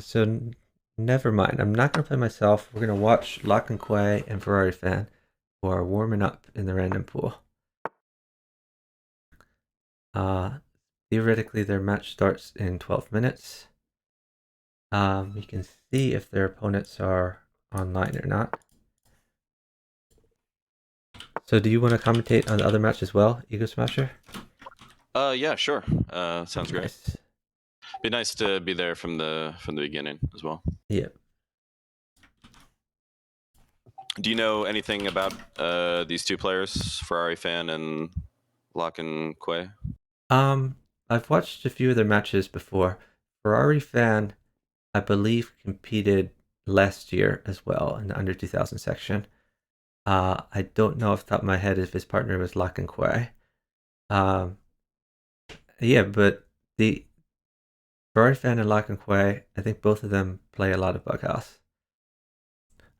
So never mind. I'm not gonna play myself. We're gonna watch Loch-and-Quay and Ferrari Fan who are warming up in the random pool. Uh, Theoretically, their match starts in 12 minutes. You can see if their opponents are online or not. So, do you want to commentate on the other match as well, Ego Smasher? Yeah, sure. Sounds great. Nice. Be nice to be there from the beginning as well. Yeah. Do you know anything about these two players, Ferrari Fan and Loch-and-Quay? I've watched a few of their matches before. Ferrari Fan, I believe, competed last year as well in the under 2000 section. I don't know off the top of my head if his partner was Loch-and-Quay. Um, yeah, but the Ferrari Fan and Loch-and-Quay, I think both of them play a lot of Bughouse.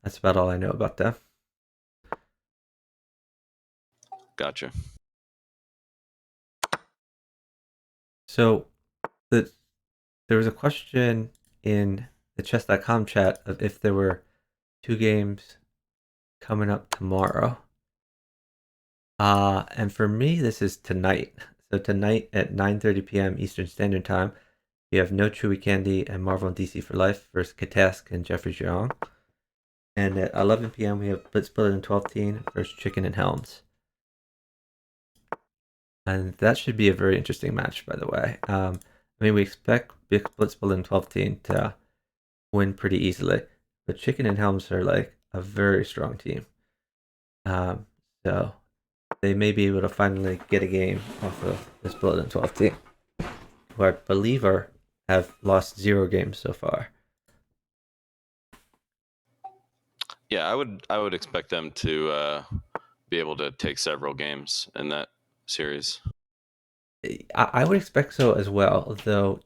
That's about all I know about them. Gotcha. So the there was a question in the chess.com chat of if there were two games coming up tomorrow. And for me, this is tonight. So tonight at 9:30 p.m. Eastern Standard Time, you have No Chewy Candy and Marvel and DC for Life versus Katask and Jeffrey Jeong. And at 11 p.m., we have Blitz Bullet and 12 Teen versus Chicken and Helms. And that should be a very interesting match, by the way. I mean, we expect Big Blitz Bullet and 12 Teen to win pretty easily, but Chicken and Helms are like a very strong team. Um, so they may be able to finally get a game off of this Bullet and 12 team, who I believe have lost 0 games so far. Yeah, I would expect them to be able to take several games in that series. I would expect so as well, though.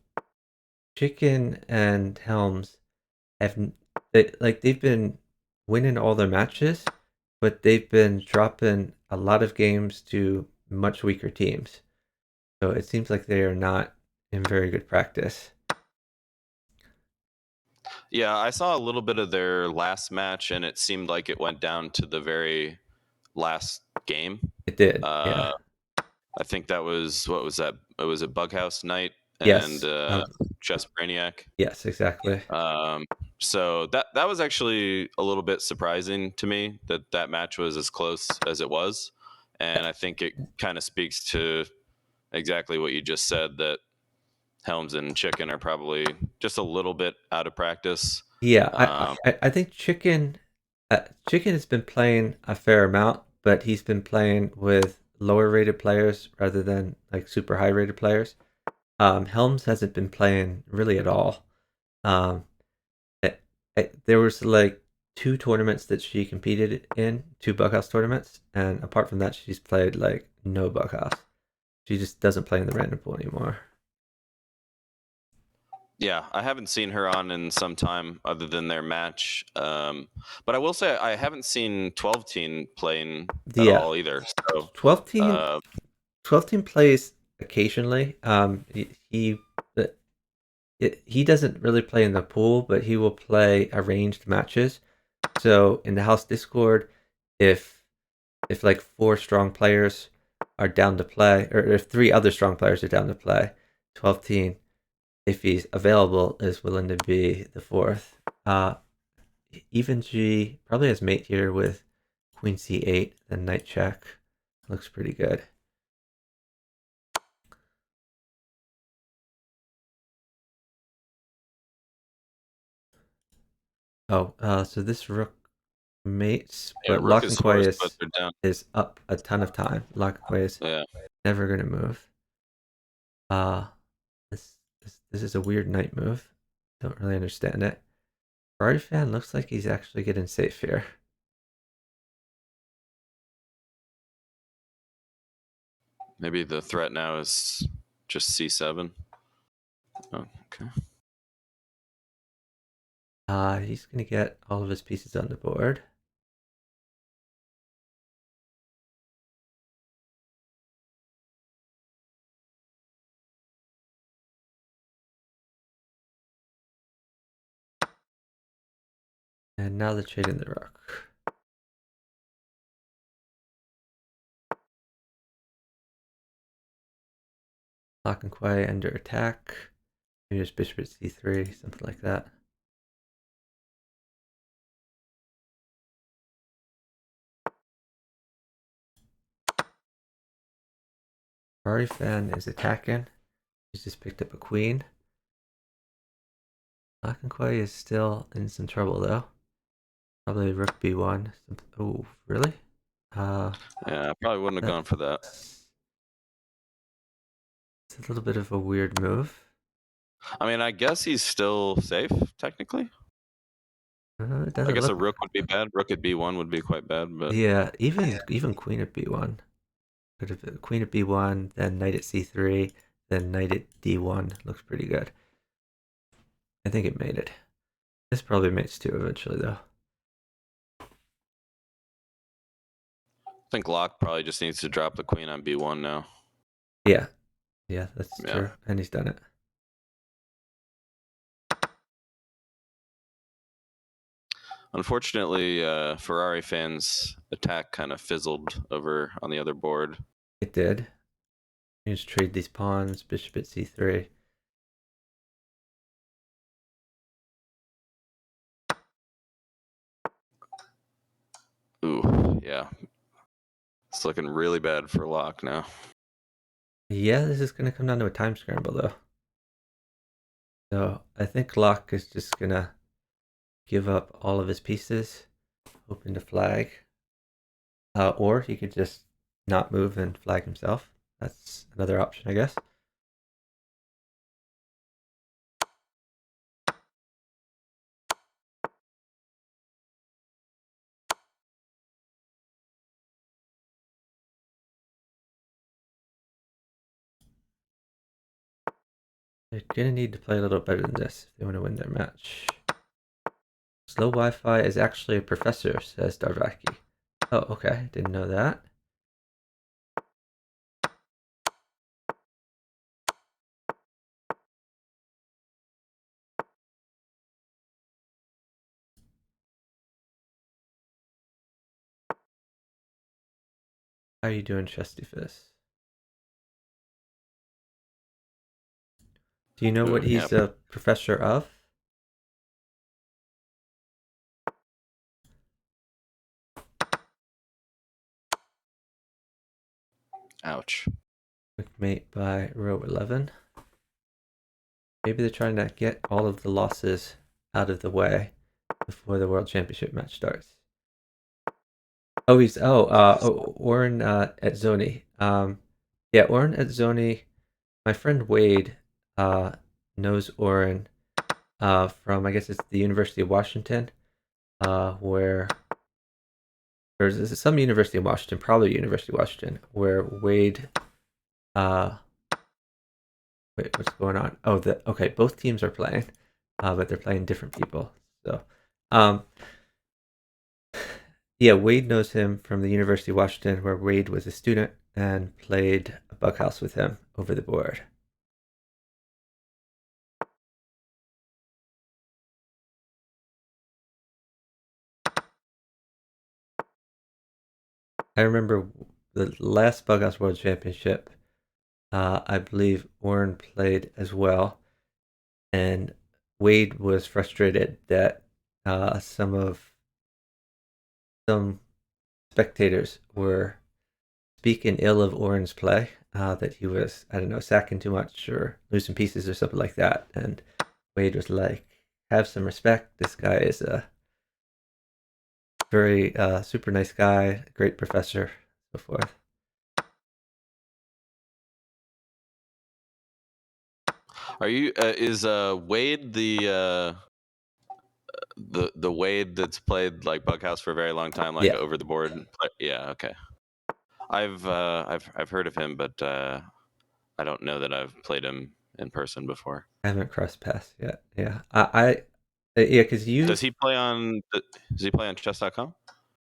Chicken and Helms they've been winning all their matches, but they've been dropping a lot of games to much weaker teams. So it seems like they are not in very good practice. Yeah, I saw a little bit of their last match, and it seemed like it went down to the very last game. It did, yeah. Uh, I think that was what was that? It was a Bughouse night and Yes, Chess Brainiac. yes, exactly. Um, so that was actually a little bit surprising to me that that match was as close as it was, and I think it kind of speaks to exactly what you just said, that Helms and Chicken are probably just a little bit out of practice. Yeah, Um, I think Chicken has been playing a fair amount, but he's been playing with lower rated players rather than like super high rated players. Helms hasn't been playing really at all. Um, there was like 2 tournaments that she competed in, 2 Bughouse tournaments, and apart from that, she's played like no Bughouse. She just doesn't play in the random pool anymore. yeah, I haven't seen her on in some time other than their match. But I will say I haven't seen 12 Teen playing at Yeah, all either. So 12 team uh, 12 team plays occasionally. He doesn't really play in the pool, but he will play arranged matches. So in the house Discord, if like 4 strong players are down to play, or if 3 other strong players are down to play, 12 team, if he's available, is willing to be the fourth. Even G probably has mate here with Queen C8, then Knight check. Looks pretty good. Oh, so this rook mates, yeah, but Rook is Loch-and-Quay forced, but they're down. is up a ton of time. Loch-and-Quay is Yeah. never gonna move. Uh this is a weird knight move. Don't really understand it. Ferrari fan looks like he's actually getting safe here. Maybe the threat now is just C7. Oh, okay. He's gonna get all of his pieces on the board. And now they're trading the rook. Loch-and-Quay under attack. Maybe just bishop at c3, something like that. Ferrarifan is attacking. He's just picked up a queen. Loch-and-Quay is still in some trouble though. Probably rook b1. Oh, really? Yeah, I probably wouldn't have gone for that. It's a little bit of a weird move. I mean, I guess he's still safe, technically. It I doesn't guess a look. rook would be bad. Rook at b1 would be quite bad, but Yeah, even queen at b1. Could have queen at b1, then knight at c3, then knight at d1. Looks pretty good. I think it made it. This probably mates too eventually though. I think Locke probably just needs to drop the queen on b1 now. Yeah, that's true, and he's done it. Unfortunately, Ferrarifan's attack kind of fizzled over on the other board. It did. You just trade these pawns, bishop at c3. Ooh, yeah. It's looking really bad for Locke now. Yeah, this is going to come down to a time scramble though. So I think Locke is just going to give up all of his pieces, hoping to flag. Or he could just not move and flag himself. That's another option, I guess. They're going to need to play a little better than this if they want to win their match. Slow Wi-Fi is actually a professor, says Darvaki. Oh, okay. Didn't know that. How are you doing, Chesty-Fist? Do you know what he's a professor of? Ouch. Quick mate by row 11. Maybe they're trying to get all of the losses out of the way before the World Championship match starts. Oh, Oren at Zoni. Yeah, Oren at Zoni. My friend Wade knows Oren from, I guess it's the University of Washington, where there's some University of Washington, probably University of Washington, where Wade. Wait, what's going on? Oh, okay. Both teams are playing, but they're playing different people. So, yeah, Wade knows him from the University of Washington, where Wade was a student and played a bug house with him over the board. I remember the last Bug House World Championship. I believe Oren played as well, and Wade was frustrated that some spectators were speaking ill of Oren's play. That he was, I don't know, sacking too much or losing pieces or something like that. And Wade was like, "Have some respect. This guy is a very super nice guy, great professor, so forth." Are you? Is Wade the Wade that's played like Bughouse for a very long time, like over the board? Yeah. Okay. I've heard of him, but I don't know that I've played him in person before. I haven't crossed paths yet. Yeah, yeah, because you. Does he play on? Does he play on chess.com?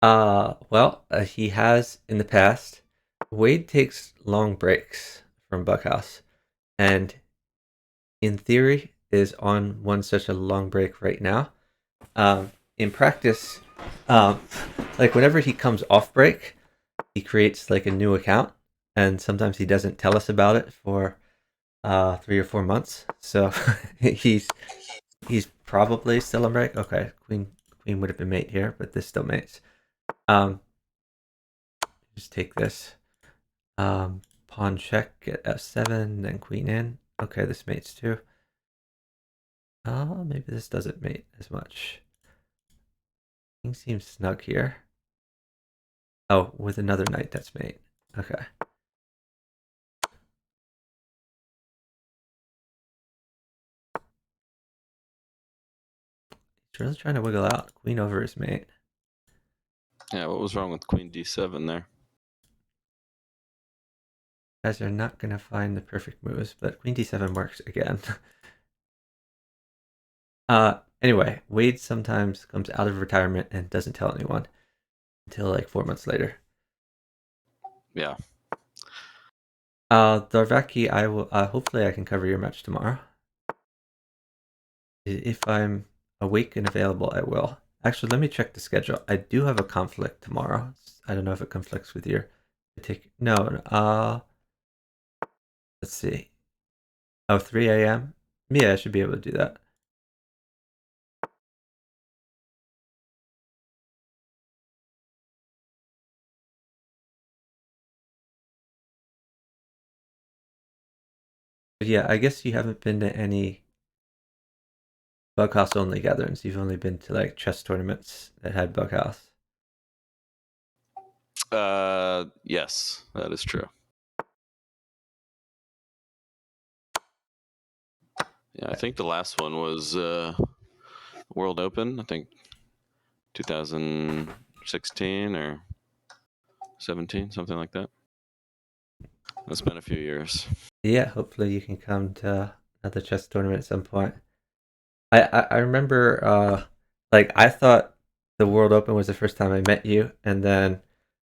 Well, he has in the past. Wade takes long breaks from Buckhouse, and in theory is on one such a long break right now. in practice, um, like whenever he comes off break, he creates like a new account, and sometimes he doesn't tell us about it for 3 or 4 months. So he's probably still on break. Okay, queen would have been mate here, but this still mates. Just take this. Pawn check, get f7, then queen in. Okay, this mates too. Maybe this doesn't mate as much. King seems snug here. Oh, with another knight that's mate. Okay. He's really trying to wiggle out. Queen over his mate. Yeah, what was wrong with queen d7 there? Guys are not going to find the perfect moves, but queen d7 works again. Anyway, Wade sometimes comes out of retirement and doesn't tell anyone until like 4 months later. Yeah. Darvaki, I will. Hopefully, I can cover your match tomorrow. If I'm awake and available, I will. Actually, let me check the schedule. I do have a conflict tomorrow. I don't know if it conflicts with your No. Let's see. Oh, 3 a.m. Yeah, I should be able to do that. But yeah, I guess you haven't been to any Bughouse only gatherings. You've only been to like chess tournaments that had Bughouse. Yes, that is true. Yeah, I think the last one was World Open. I think 2016 or 17, something like that. It's been a few years. Yeah, hopefully you can come to another chess tournament at some point. I remember like I thought the World Open was the first time I met you, and then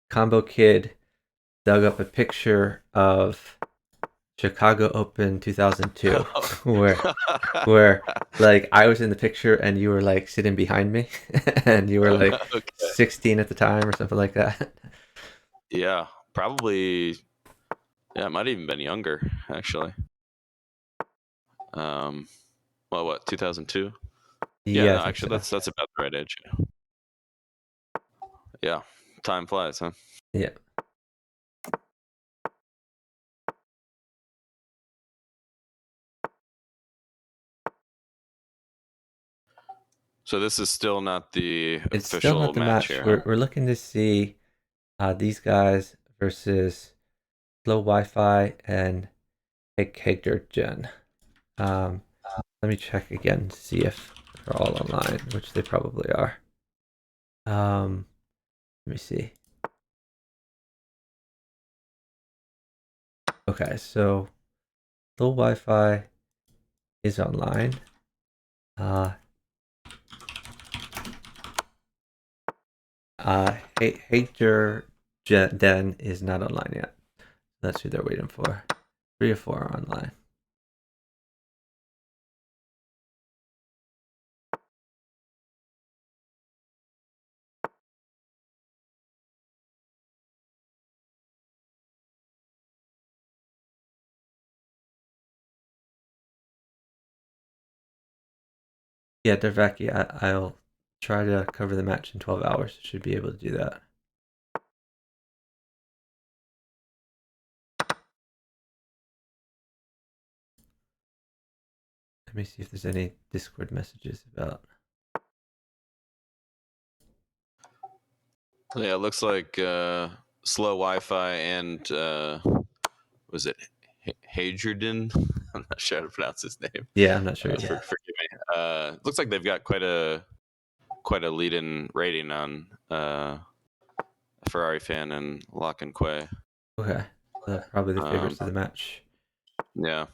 Combo Kid dug up a picture of Chicago Open 2002 where like I was in the picture and you were like sitting behind me and you were like Okay. 16 at the time or something like that. Yeah, probably. Yeah, it might have even been younger actually. Well, what 2002? Yeah, Yeah, I no, think actually, so. that's about the right age. Yeah, time flies, huh? Yeah. So this is still not the It's still official not the match match. here, huh? We're looking to see these guys versus slowWifi and heijergden. Let me check again to see if they're all online, which they probably are. Let me see. Okay, so slowWifi is online. heijergden is not online yet. That's who they're waiting for. 3 or 4 are online. Yeah, Dervaki, I'll try to cover the match in 12 hours. Should be able to do that. Let me see if there's any Discord messages about. Yeah, it looks like slowWifi and was it heijergden? I'm not sure how to pronounce his name. Yeah, I'm not sure either. Forgive me. Looks like they've got quite a lead-in rating on Ferrari fan and Loch-and-Quay. Okay, so probably the Um, favorites of the match. yeah,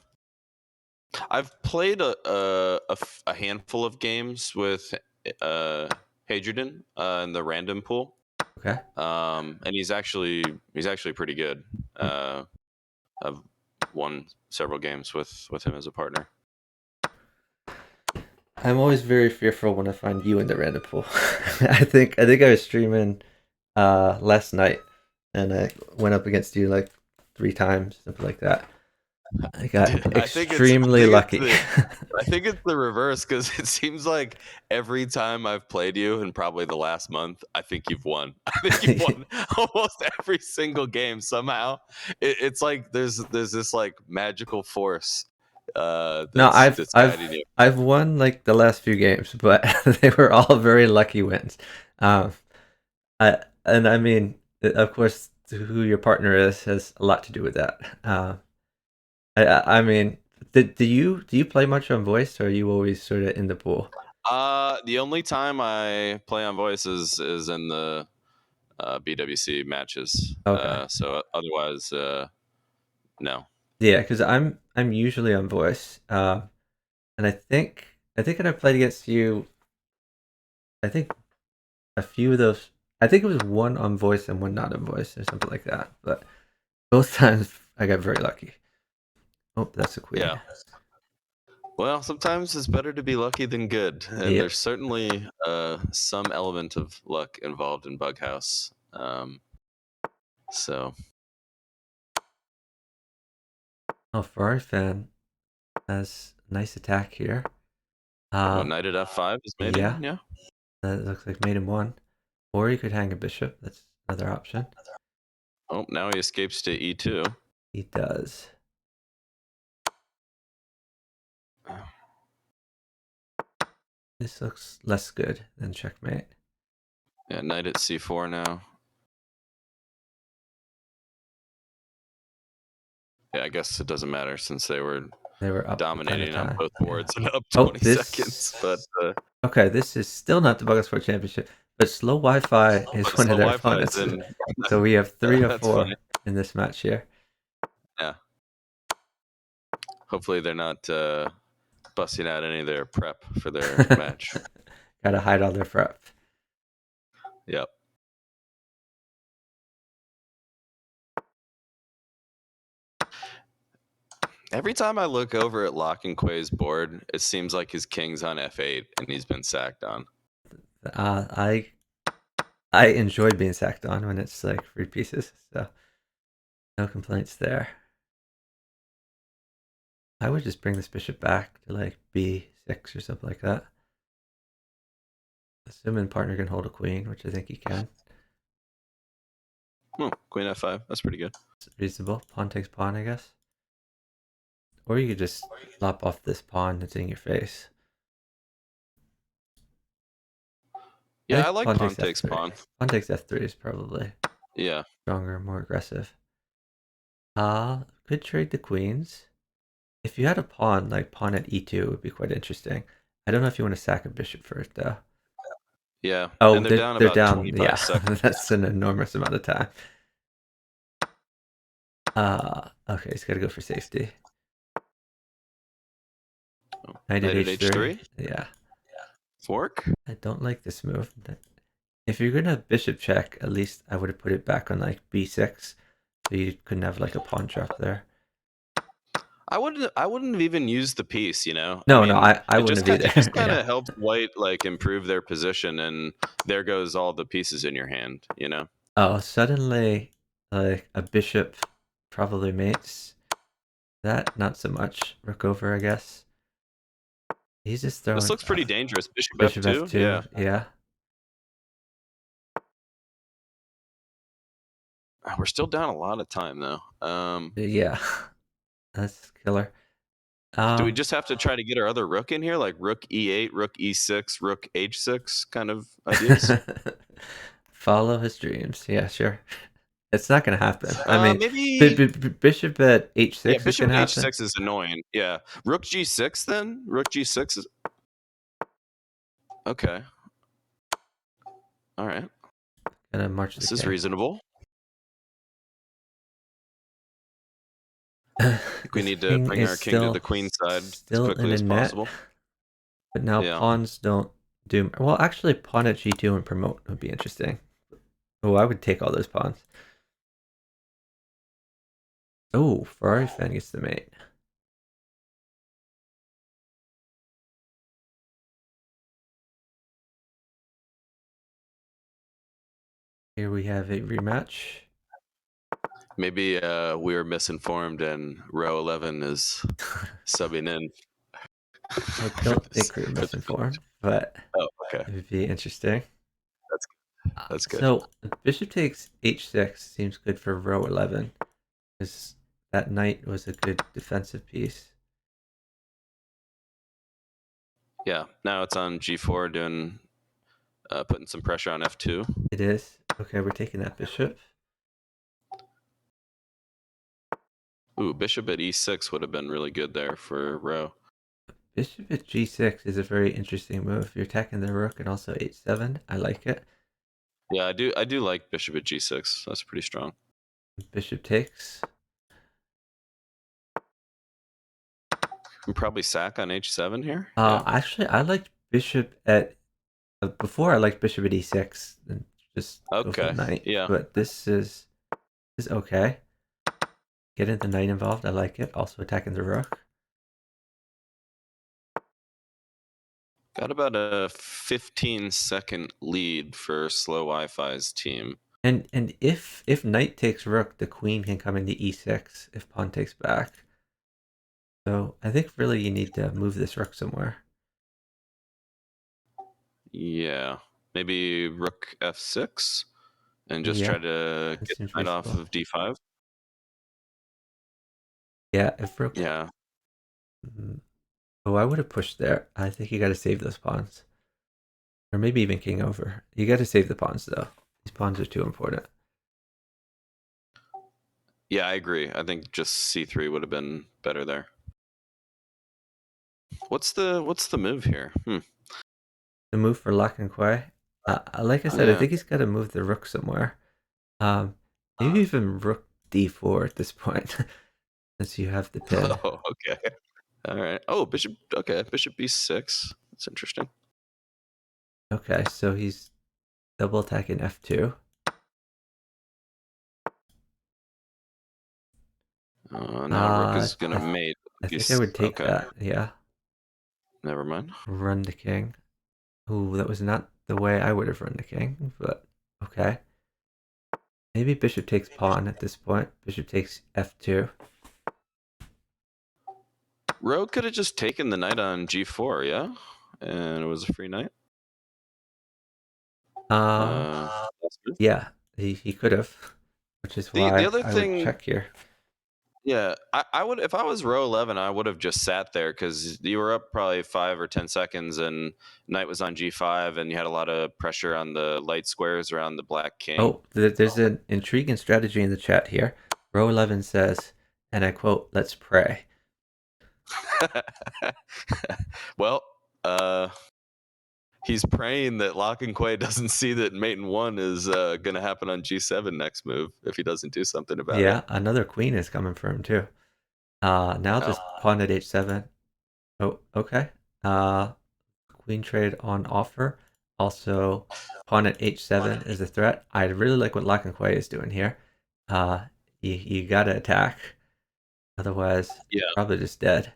I've played a handful of games with heijergden in the random pool. Okay. And he's actually pretty good. I've won several games with him as a partner. I'm always very fearful when I find you in the random pool. I think I was streaming last night and I went up against you like 3 times, something like that. I got Dude, extremely lucky. I think it's the reverse because it seems like every time I've played you, in probably the last month, I think you've won. I think you've won almost every single game somehow. It's like there's this like magical force No, that's guiding you. I've won like the last few games, but they were all very lucky wins. Um, I mean, of course, who your partner is has a lot to do with that. I mean, do you play much on voice, or are you always sort of in the pool? The only time I play on voice is in the BWC matches. Okay, So otherwise, no. yeah, because I'm usually on voice, and I think when I played against you, I think a few of those. I think it was one on voice and one not on voice, or something like that. But both times I got very lucky. Oh, that's a queen. Yeah. Well, sometimes it's better to be lucky than good, and Yep. there's certainly some element of luck involved in Bughouse. So, Oh, Ferrari fan has a nice attack here. knight at f5 is mating. Yeah, Yeah. that looks like mate in one. Or you could hang a bishop. That's another option. Oh, now he escapes to e2. He does. This looks less good than checkmate. Yeah, knight at c4 now. Yeah, I guess it doesn't matter since they were up dominating on both Yeah. boards in up Oh, 20 seconds. But okay, this is still not the Bughouse Sport Championship, but Slow Wi-Fi is one of slow their Wi-Fi is opponents. in. So we have 3 or That's 4 funny. in this match here. Yeah. Hopefully they're not busting out any of their prep for their match. Gotta hide all their prep. Yep. Every time I look over at Loch-and-Quay's board, it seems like his king's on f8 and he's been sacked on. I enjoy being sacked on when it's like 3 pieces, so no complaints there. I would just bring this bishop back to like b6 or something like that. Assuming partner can hold a queen, which I think he can. Oh, queen f5. That's pretty good. It's reasonable. Pawn takes pawn, I guess. Or you could just lop off this pawn that's in your face. Yeah, I like pawn takes f3. pawn. Pawn takes f3 is probably Yeah. stronger, more aggressive. Could trade the queens. If you had a pawn, like pawn at e2 would be quite interesting. I don't know if you want to sack a bishop first, though. Yeah. Oh, and they're down they're about down. 25 Yeah, seconds. that's an enormous amount of time. Okay, he's got to go for safety. Knight at h3. Yeah. Fork? I don't like this move. If you're gonna bishop check, at least I would have put it back on like b6, so you couldn't have like a pawn drop there. I wouldn't have even used the piece, you know. No, I mean, I wouldn't have either. It just kind of Yeah. helps white like improve their position, and there goes all the pieces in your hand, you know. Oh, suddenly like a bishop probably mates. That not so much. Rook over, I guess. He's just throwing. This looks pretty dangerous. Bishop, Bishop f2. f2. Yeah. We're still down a lot of time though. Yeah. That's killer. Do we just have to try to get our other rook in here, like rook e8, rook e6, rook h6 kind of ideas? Follow his dreams. Yeah, sure. It's not going to happen. I mean, maybe bishop at h6 yeah, is bishop going to at happen. h6 is annoying. Yeah, rook g6 then. Rook g6 is okay. All right. Gonna march. This is reasonable. I think we need to bring our king to the queen side as quickly as possible. But now pawns don't do well. Actually, pawn at g2 and promote would be interesting. Oh, I would take all those pawns. Oh, Ferrarifan gets the mate. Here we have a rematch. Maybe we were misinformed and row 11 is subbing in I for don't this. think we were For the, misinformed, but oh, okay. it would be interesting. That's that's good. So bishop takes h6 seems good for row 11, because that knight was a good defensive piece. Yeah. Now it's on g4 doing putting some pressure on f2. It is. Okay, we're taking that bishop. Ooh, bishop at e6 would have been really good there for row. Bishop at g6 is a very interesting move. You're attacking the rook and also h7. I like it. Yeah, I do like bishop at g6. That's pretty strong. Bishop takes. And probably sack on h7 here. Yeah. Actually, I liked bishop at before. I liked bishop at e6 and just go for the Okay. knight. Yeah. But this is okay. Getting the knight involved, I like it. Also attacking the rook. Got about a 15-second lead for slow Wi-Fi's team. And if knight takes rook, the queen can come into e6 if pawn takes back. So I think really you need to move this rook somewhere. Yeah. Maybe rook f6 and just Yeah, try to that get seems the knight off reasonable. of d5. Yeah, if rook. Yeah. Oh, I would have pushed there. I think you got to save those pawns, or maybe even king over. You got to save the pawns though. These pawns are too important. Yeah, I agree. I think just c3 would have been better there. What's the move here? The move for Loch-and-Quay. Like I said, I Yeah. think he's got to move the rook somewhere. Maybe even rook d4 at this point, since you have the pin. Oh, okay. All right. Oh, bishop. Okay, bishop b6. That's interesting. Okay, so he's double attacking f2. Now rook is gonna I mate. think I would take Okay. that. Yeah, Never mind. run the king. Ooh, that was not the way I would have run the king, but okay. Maybe bishop takes pawn at this point. Bishop takes f2. Rowe could have just taken the knight on g4, yeah, and it was a free knight. Um, That's good. yeah, he could have, which is The why other I would thing, check here. yeah, I would if I was row 11, I would have just sat there because you were up probably 5 or 10 seconds, and knight was on g5, and you had a lot of pressure on the light squares around the black king. Oh, there's an intriguing strategy in the chat here. Row 11 says, and I quote, "Let's pray." Well, he's praying that Loch-and-Quay doesn't see that mate in 1 is going to happen on g7 next move if he doesn't do something about it. Yeah, another queen is coming for him too. Now Oh, just pawn at h7. Oh, okay. Queen trade on offer. Also, pawn at h7 is a threat. I really like what Loch-and-Quay is doing here. Uh, you gotta attack, otherwise yeah. probably just dead.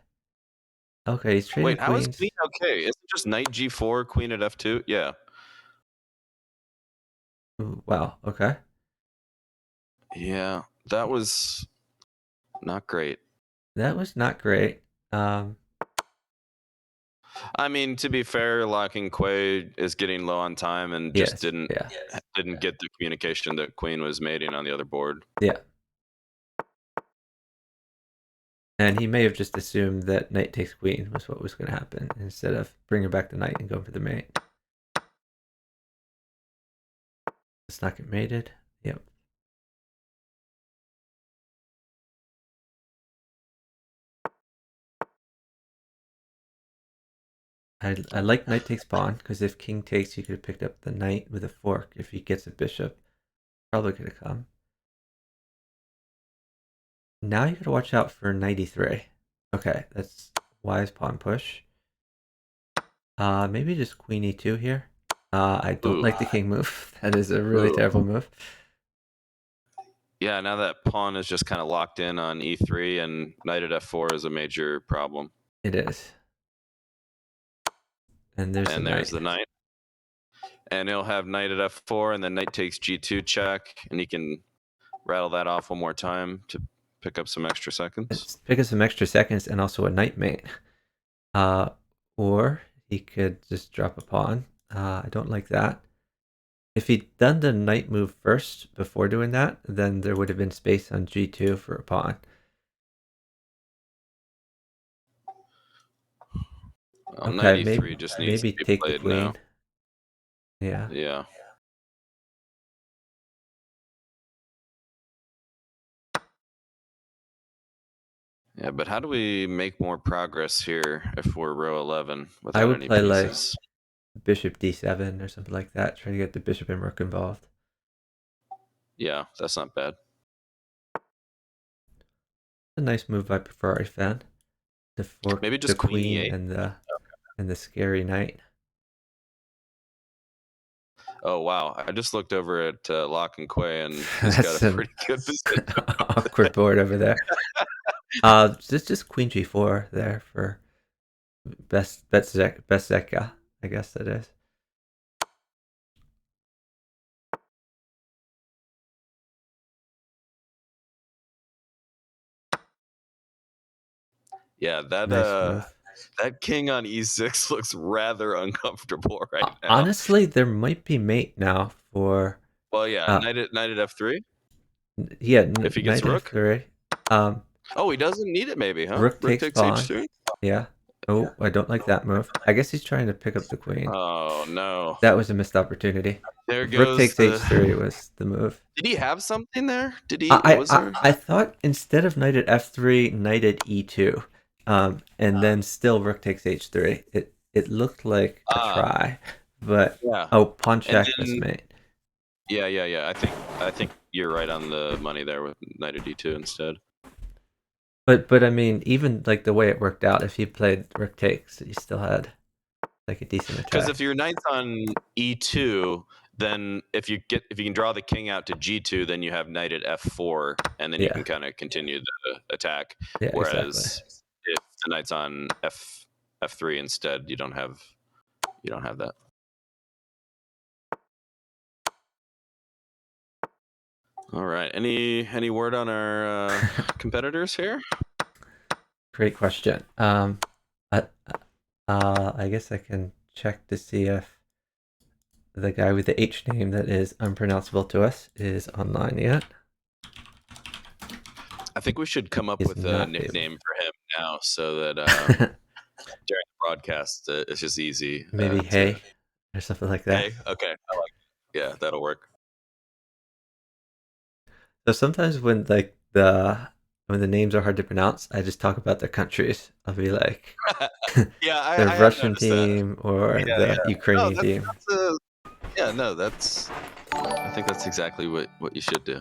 Okay, he's trading Wait, how is queen queens. okay? Isn't it just knight g4, queen at f2? Yeah. Ooh, wow. Okay. Yeah, that was not great. That was not great. I mean, to be fair, Loch-and-Quay is getting low on time and just Yes. didn't Yeah. didn't get the communication that queen was mating on the other board. Yeah. And he may have just assumed that knight takes queen was what was going to happen instead of bringing back the knight and going for the mate. Let's not get mated. Yep. I like knight takes pawn because if king takes, you could have picked up the knight with a fork. If he gets a bishop, probably could have come. Now you gotta watch out for knight e3. Okay, that's wise pawn push. Maybe just queen e2 here. I don't Ooh. like the king move. That is a really Ooh. terrible move. Yeah, now that pawn is just kind of locked in on e3, and knight at f4 is a major problem. It is. And there's the And there's knight. the knight. and he'll have knight at f4, and then knight takes g2 check, and he can rattle that off one more time to pick up some extra seconds. Pick up some extra seconds and also a knight mate. Or he could just drop a pawn. I don't like that. If he'd done the knight move first before doing that, then there would have been space on g2 for a pawn. Well, Okay, knight e3 just needs maybe to be take the played queen. now. Yeah. Yeah. Yeah, but how do we make more progress here if we're row 11 I without would any play like pieces? bishop d7 or something like that, trying to get the bishop and rook involved. Yeah, that's not bad. A nice move by Ferrarifan to fork Maybe the just queen queen e8. and the scary knight. Oh wow! I just looked over at Loch-and-Quay, and he's That's got a an pretty good position. awkward board over there. Just queen g4 there for best Zeka, I guess that is. Yeah, that Nice move. that king on e6 looks rather uncomfortable right now. Honestly, there might be mate now for. Well, yeah, knight at f3. Yeah, If he gets knight rook. f3. Oh, he doesn't need it, maybe, huh? Rook Rook takes takes pawn. h3. Yeah. Oh, I don't like that move. I guess he's trying to pick up the queen. Oh no! That was a missed opportunity. There Rook goes takes the. h3 was the move. Did he have something there? Did he? I Was I, there? I thought instead of knight at f3, knight at e2, and then still rook takes h3. It looked like a try, but Yeah. oh, pawn And check then, mate. yeah. I think you're right on the money there with knight at d2 instead. But I mean, even like the way it worked out, if you played rook takes, you still had like a decent attack. Because if your knight's on e2, then if you can draw the king out to g2, then you have knight at f4, and then you can kind of continue the attack. Yeah, Whereas exactly. if the knight's on f3 instead, you don't have that. All right. Any word on our competitors here? Great question. I guess I can check to see if the guy with the H name that is unpronounceable to us is online yet. I think we should come up with a nickname for him now, so that during the broadcast it's just easy. Maybe Hey or something like that. Hey, okay, I like it. Yeah, that'll work. So sometimes when when the names are hard to pronounce, I just talk about their countries. I'll be like, yeah, the I Russian team or the Ukrainian no, team. I think that's exactly what you should do.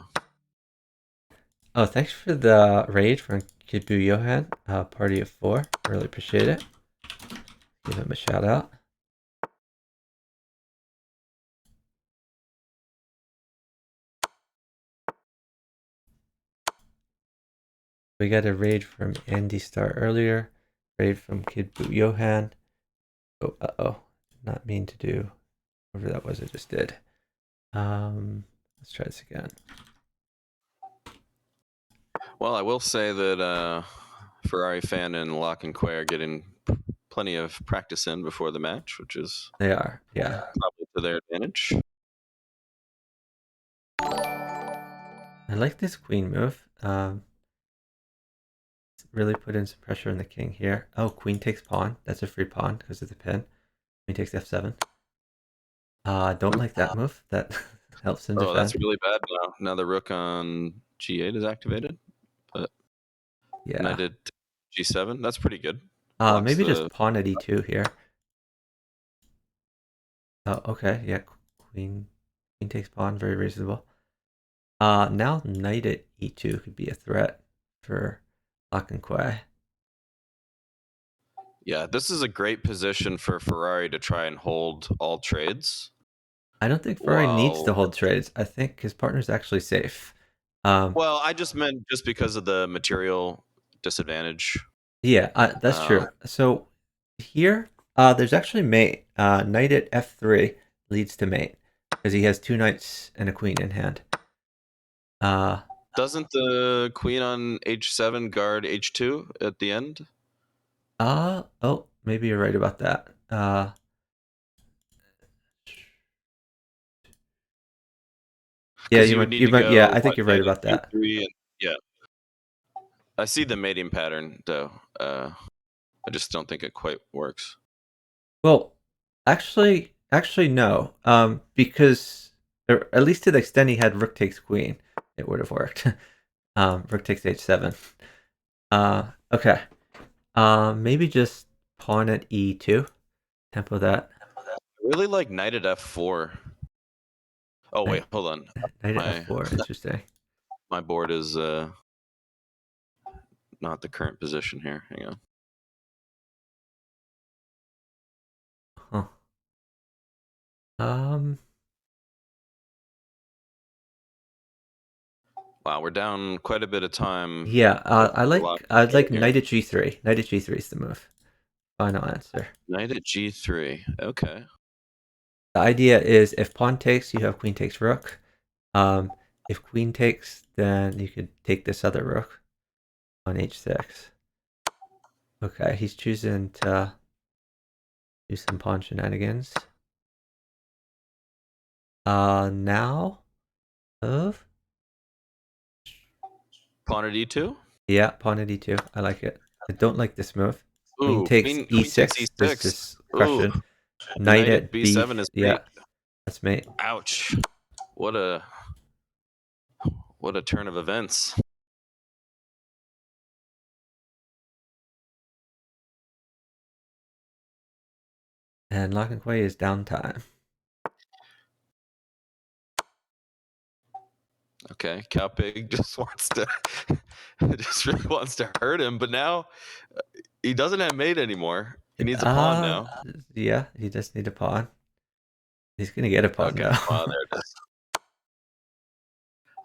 Oh, thanks for the raid from Kidbu Johan, party of 4. Really appreciate it. Give him a shout out. We got a raid from Andy Star earlier. Raid from Kidbu Johan. Oh, uh-oh. Not mean to do whatever that was I just did. Let's try this again. Well, I will say that Ferrarifan and Loch-and-Quay are getting plenty of practice in before the match, which is They are, yeah. probably to their advantage. I like this queen move. Really put in some pressure on the king here. Oh, queen takes pawn. That's a free pawn because of the pin. Queen takes f7. Don't like that move. That helps him defend. Oh, that's really bad now. Now the rook on g8 is activated. But yeah. knight at g7. That's pretty good. Maybe just pawn at e2 here. Oh, okay. Yeah, queen takes pawn. Very reasonable. Now knight at e2 could be a threat for Loch-and-Quay. Yeah, this is a great position for Ferrari to try and hold all trades. I don't think Ferrari needs to hold trades. I think his partner's actually safe. Well, I just meant just because of the material disadvantage. Yeah, that's true. So here, there's actually mate. Knight at f3. leads to mate because he has 2 knights and a queen in hand. Doesn't the queen on h7 guard h2 at the end? Oh, maybe you're right about that. Yeah, Because you would need to yeah, go I think you're right knight about at that. g3 and yeah. I see the mating pattern though. I just don't think it quite works. Well, actually no. Because or at least to the extent he had rook takes queen, it would have worked. Rook takes h7. Okay. Maybe just pawn at e2. Tempo that. I really like knight at f4. Oh wait, Knight, hold on. knight at My f4. Interesting. my board is not the current position here. Hang on. Huh. Um. Wow, we're down quite a bit of time. Yeah. I'd like Here. knight at g3. Knight at g3 is the move. Final answer. Knight at g3. Okay. The idea is if pawn takes, you have queen takes rook. If queen takes, then you could take this other rook on h6. Okay, he's choosing to do some pawn shenanigans. Now of Pawn at e2. yeah, pawn at e2. I like it. I don't like this move. Queen Ooh, takes queen takes e6. This e6. is Ooh, crushing. Knight knight at at b. b7 is Yeah, mate. that's mate. Ouch. What a turn of events. And Loch-and-Quay is downtime. Okay, Cowpig just wants to just really wants to hurt him, but now he doesn't have mate anymore. He needs a pawn now. Yeah, he just need a pawn. He's gonna get a pawn Okay, though. wow, there it is.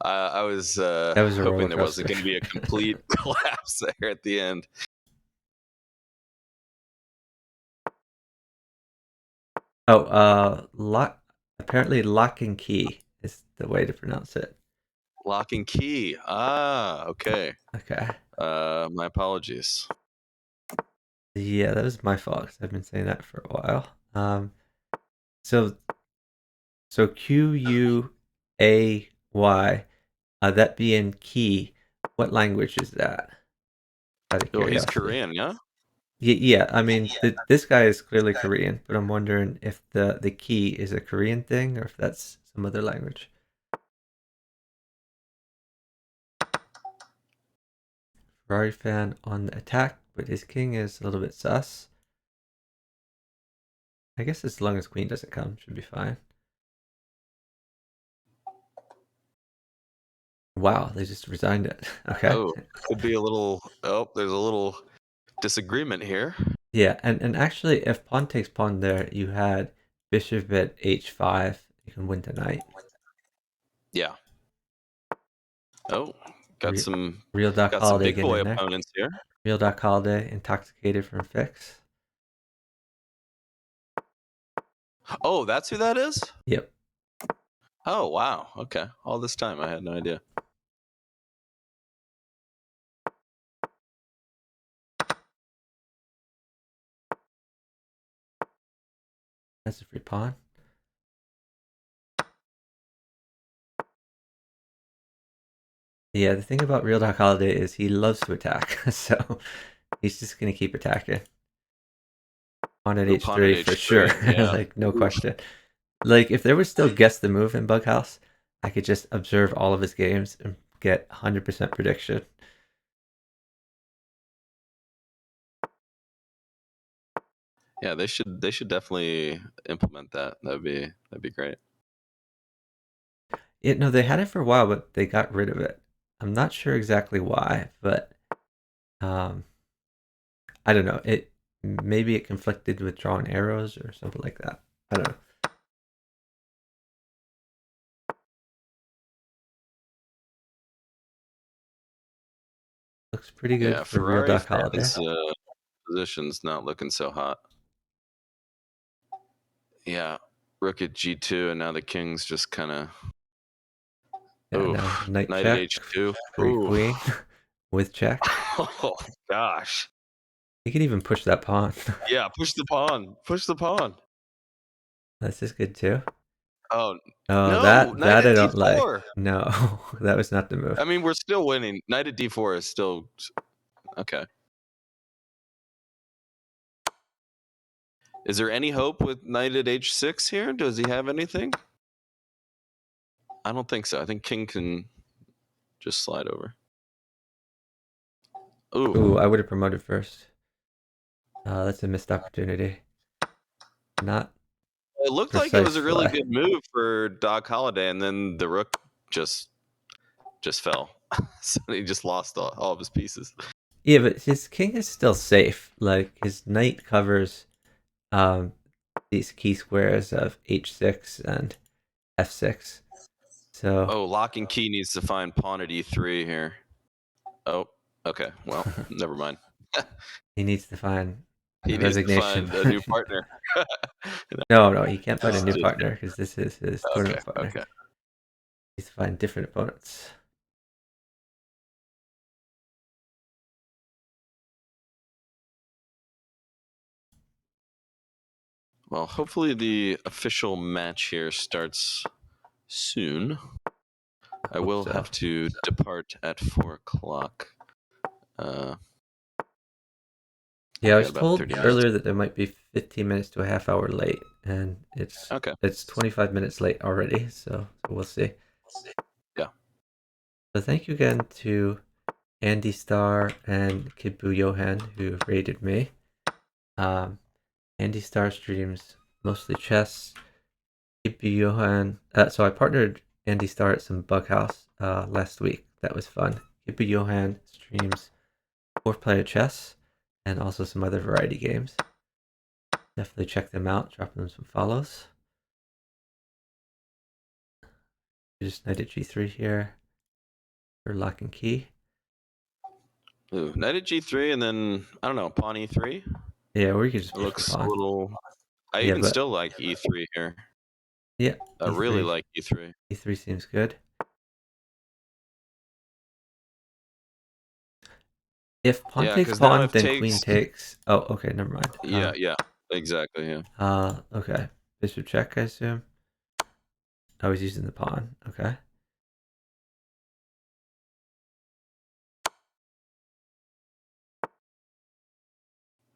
I was That was a roller hoping there wasn't coaster. going to be a complete collapse there at the end. Oh, apparently Loch-and-Quay is the way to pronounce it. Loch-and-Quay. Ah, okay. Okay. My apologies. Yeah, that was my fault 'cause I've been saying that for a while. So Quay, that being key, what language is that? Out of Oh, he's curiosity. Korean, yeah? Yeah, I mean, this guy is clearly Korean, but I'm wondering if the key is a Korean thing or if that's some other language. Ferrarifan on the attack, but his king is a little bit sus. I guess as long as queen doesn't come, should be fine. Wow, they just resigned it. Okay. Oh, could be a little. Oh, there's a little disagreement here. Yeah, and actually, if pawn takes pawn there, you had bishop at h5. You can win tonight. Yeah. Oh, got Real Doc Holiday big getting boy in there. opponents here. Real Doc Holiday, intoxicated from fix. Oh, that's who that is? Yep. Oh, wow. Okay. All this time I had no idea. That's a free pawn. Yeah, the thing about Real Doc Holiday is he loves to attack, so he's just gonna keep attacking. Pawn at h3 for sure, Yeah. like no question. Like if there was still guess the move in Bughouse, I could just observe all of his games and get 100% prediction. Yeah, they should definitely implement that. That'd be great. No, they had it for a while, but they got rid of it. I'm not sure exactly why, but um, I don't know. Maybe it conflicted with drawing arrows or something like that. I don't know. Looks pretty good Yeah, for Real Ferrari Doc Holiday. fans position's not looking so hot. Yeah. rook at g2, and now the king's just kind of. Yeah, now knight Knight at check, h2. free Ooh. queen with check. Oh gosh. You can even push that pawn. Yeah, push the pawn. Push the pawn. This is good too. Oh Oh, no! Knight that at I don't like. d4. No, that was not the move. I mean, we're still winning. Knight at d4 is still okay. Is there any hope with knight at h6 here? Does he have anything? I don't think so. I think king can just slide over. Ooh, I would have promoted first. That's a missed opportunity. Not It looked like it was precise a really play. good move for Doc Holliday, and then the rook just fell. So he just lost all of his pieces. Yeah, but his king is still safe. Like his knight covers these key squares of h6 and f6. So Oh, Loch-and-Quay needs to find pawn at e3 here. Oh, okay. Well, never mind. he needs to find He a needs to resignation. find a new partner. No, he can't find a It's new just partner because this is his tournament partner. okay. He needs to find different opponents. Well, hopefully the official match here starts soon. I will have to depart at 4 o'clock. Yeah, I was told earlier that there might be 15 minutes to a half hour late, and it's 25 minutes late already, so we'll see. Yeah. So thank you again to Andy Starr and Kidbu Johan who rated me. Andy Starr streams mostly chess. Kidbu Johan, so I partnered Andy Starr at some Bughouse last week. That was fun. Kidbu Johan streams 4-player chess and also some other variety games. Definitely check them out. Drop them some follows. Just knight at g3 here for Loch-and-Quay. Ooh, knight at g3 and then I don't know, pawn e3. Yeah, or you could just it push looks the pawn. A little. I even still like e3 here. Yeah, I really like e3. E3 seems good. If pawn takes pawn, then queen takes. Oh, okay, never mind. Yeah, exactly. Yeah. Okay. Bishop check, I assume. Oh, he's using the pawn. Okay.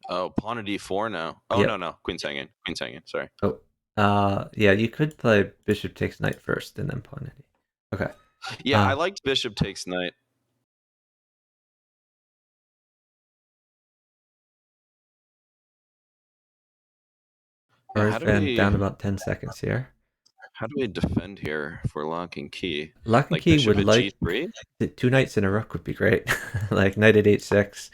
Oh, pawn at d4 now. Oh, yep. no. Queen's hanging. Sorry. Oh, yeah, you could play bishop takes knight first and then pawn at e. Okay. Yeah, I liked bishop takes knight. Ferrarifan down about 10 seconds here. How do we defend here for Loch-and-Quay? Loch-and-Quay would like g3? 2 knights in a rook would be great. Like knight at h6,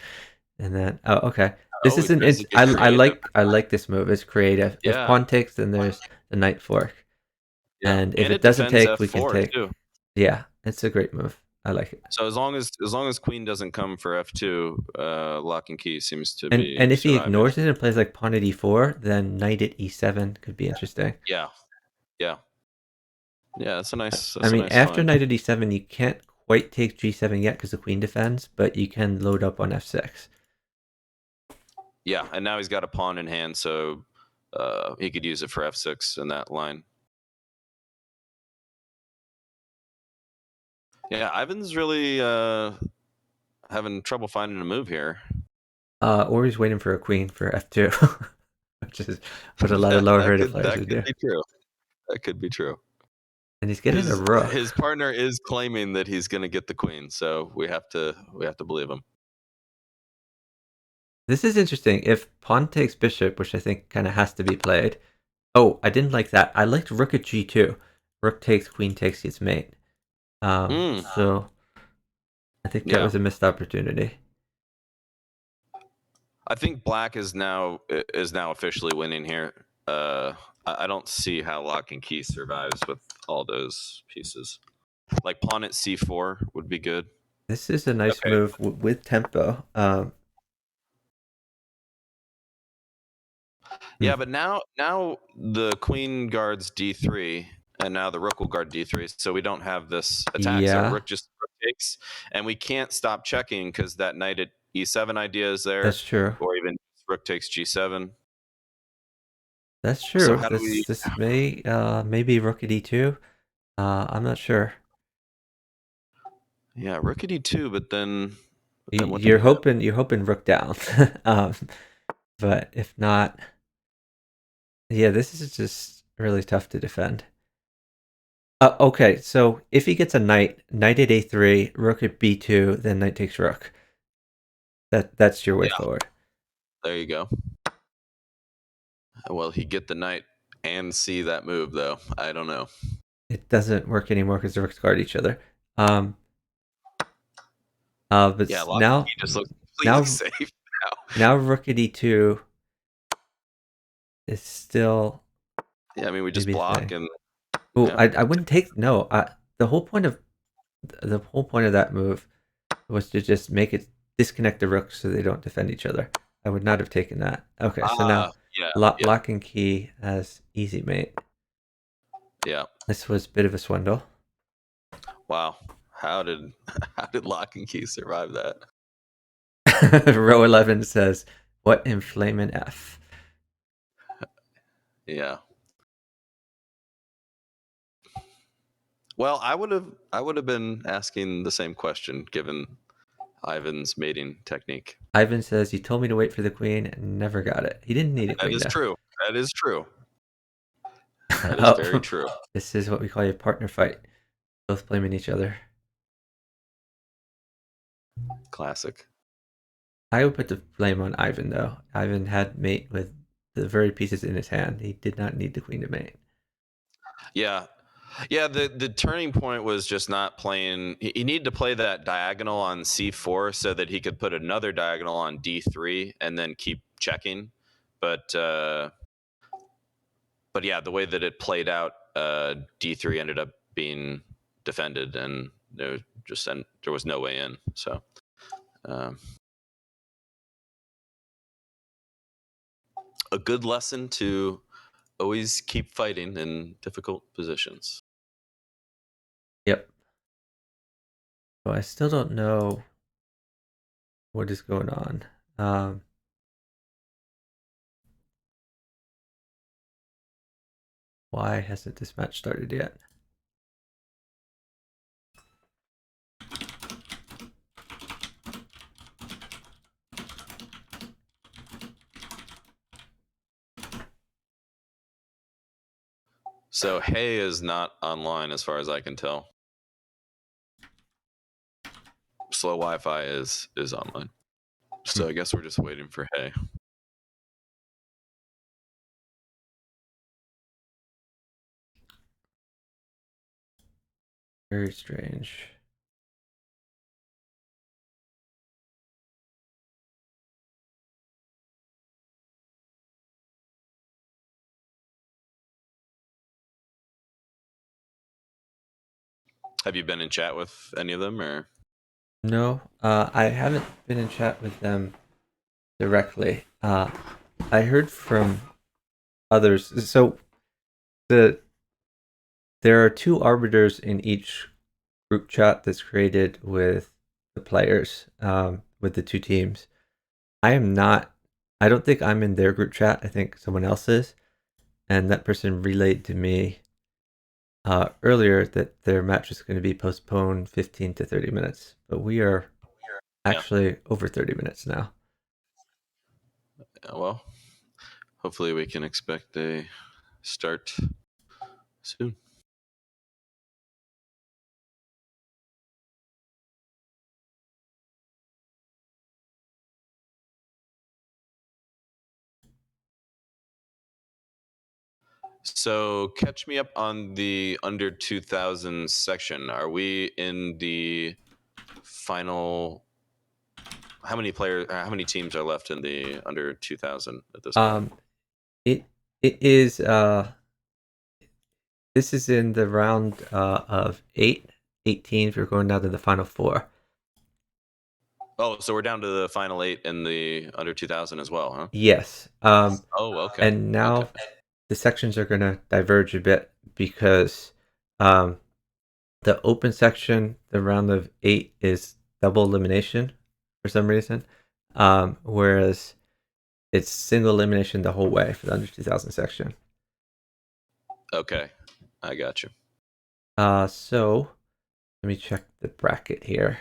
and then okay. This isn't. I like this move. It's creative. Yeah. If pawn takes, then there's the knight fork. Yeah. And if it doesn't take, F4 we can take. Too. Yeah, it's a great move. I like it. So as long as queen doesn't come for f2, Loch-and-Key seems to be. And if he ignores it and plays like pawn at e4, then knight at e7 could be interesting. Yeah. That's a nice. After knight at e7, you can't quite take g7 yet because the queen defends, but you can load up on f6. Yeah, and now he's got a pawn in hand, so he could use it for f6 in that line. Yeah, Ivan's really having trouble finding a move here. Or he's waiting for a queen for f2, which is what a lot of lower rated players would do. That could be true. That could be true. And he's getting a rook. His partner is claiming that he's going to get the queen, so we have to believe him. This is interesting. If pawn takes bishop, which I think kind of has to be played. Oh, I didn't like that. I liked rook at g2. Rook takes, queen takes, gets mate. So I think that was a missed opportunity. I think black is now officially winning here. I don't see how Loch-and-Key survives with all those pieces. Like pawn at c4 would be good. This is a nice move with tempo. Yeah, but now the queen guards d3, and now the rook will guard d3, so we don't have this attack. So Yeah, rook takes, and we can't stop checking because that knight at e7 idea is there, that's true. or even rook takes g7. That's So true. how do we? This may maybe rook at e2. I'm not sure. Yeah, rook at e2, but then what do You're we have? hoping rook down. um, but if not, yeah, this is just really tough to defend. Okay, so if he gets a knight at a3, rook at b2, then knight takes rook. That's your way forward. There you go. Will he get the knight and see that move though? I don't know. It doesn't work anymore because the rooks guard each other. But Yeah, now he just looks completely safe now rook at e2 is still. Yeah, I mean we just block and. Oh, Yeah. I wouldn't take no. The whole point of that move was to just make it disconnect the rooks so they don't defend each other. I would not have taken that. Okay, so now Loch-and-Quay has easy mate. Yeah. This was a bit of a swindle. Wow. How did Loch-and-Quay survive that? Row 11 says, "What in flamin' F?" Yeah. Well, I would have been asking the same question given Ivan's mating technique. Ivan says, "You told me to wait for the queen and never got it." He didn't need a queen. That is true. That is true. That is very true. This is what we call a partner fight. Both blaming each other. Classic. I would put the blame on Ivan, though. Ivan had mate with the very pieces in his hand. He did not need the queen to mate. Yeah. Yeah, the turning point was just not playing. He needed to play that diagonal on c4 so that he could put another diagonal on d3 and then keep checking. But yeah, the way that it played out, d3 ended up being defended, and there was no way in. So a good lesson to always keep fighting in difficult positions. Yep. So I still don't know what is going on. Why hasn't this match started yet? So Hey is not online as far as I can tell. slowWifi is online. So I guess we're just waiting for Hey. Very strange. Have you been in chat with any of them, or? No, I haven't been in chat with them directly. I heard from others. So there are two arbiters in each group chat that's created with the players, with the two teams. I don't think I'm in their group chat. I think someone else is. And that person relayed to me earlier that their match is going to be postponed 15 to 30 minutes. But we are actually over 30 minutes now. Well, hopefully we can expect a start soon. So catch me up on the under 2000 section. Are we in the final? How many teams are left in the under 2000 at this point? It is this is in the round of 8 teams. We're going down to the final 4. Oh, so we're down to the final 8 in the under 2000 as well, huh? Yes. Oh, okay. And Okay. now the sections are going to diverge a bit because um, the open section, the round of 8 is double elimination for some reason, whereas it's single elimination the whole way for the under 2000 section. Okay. I got you. So let me check the bracket here.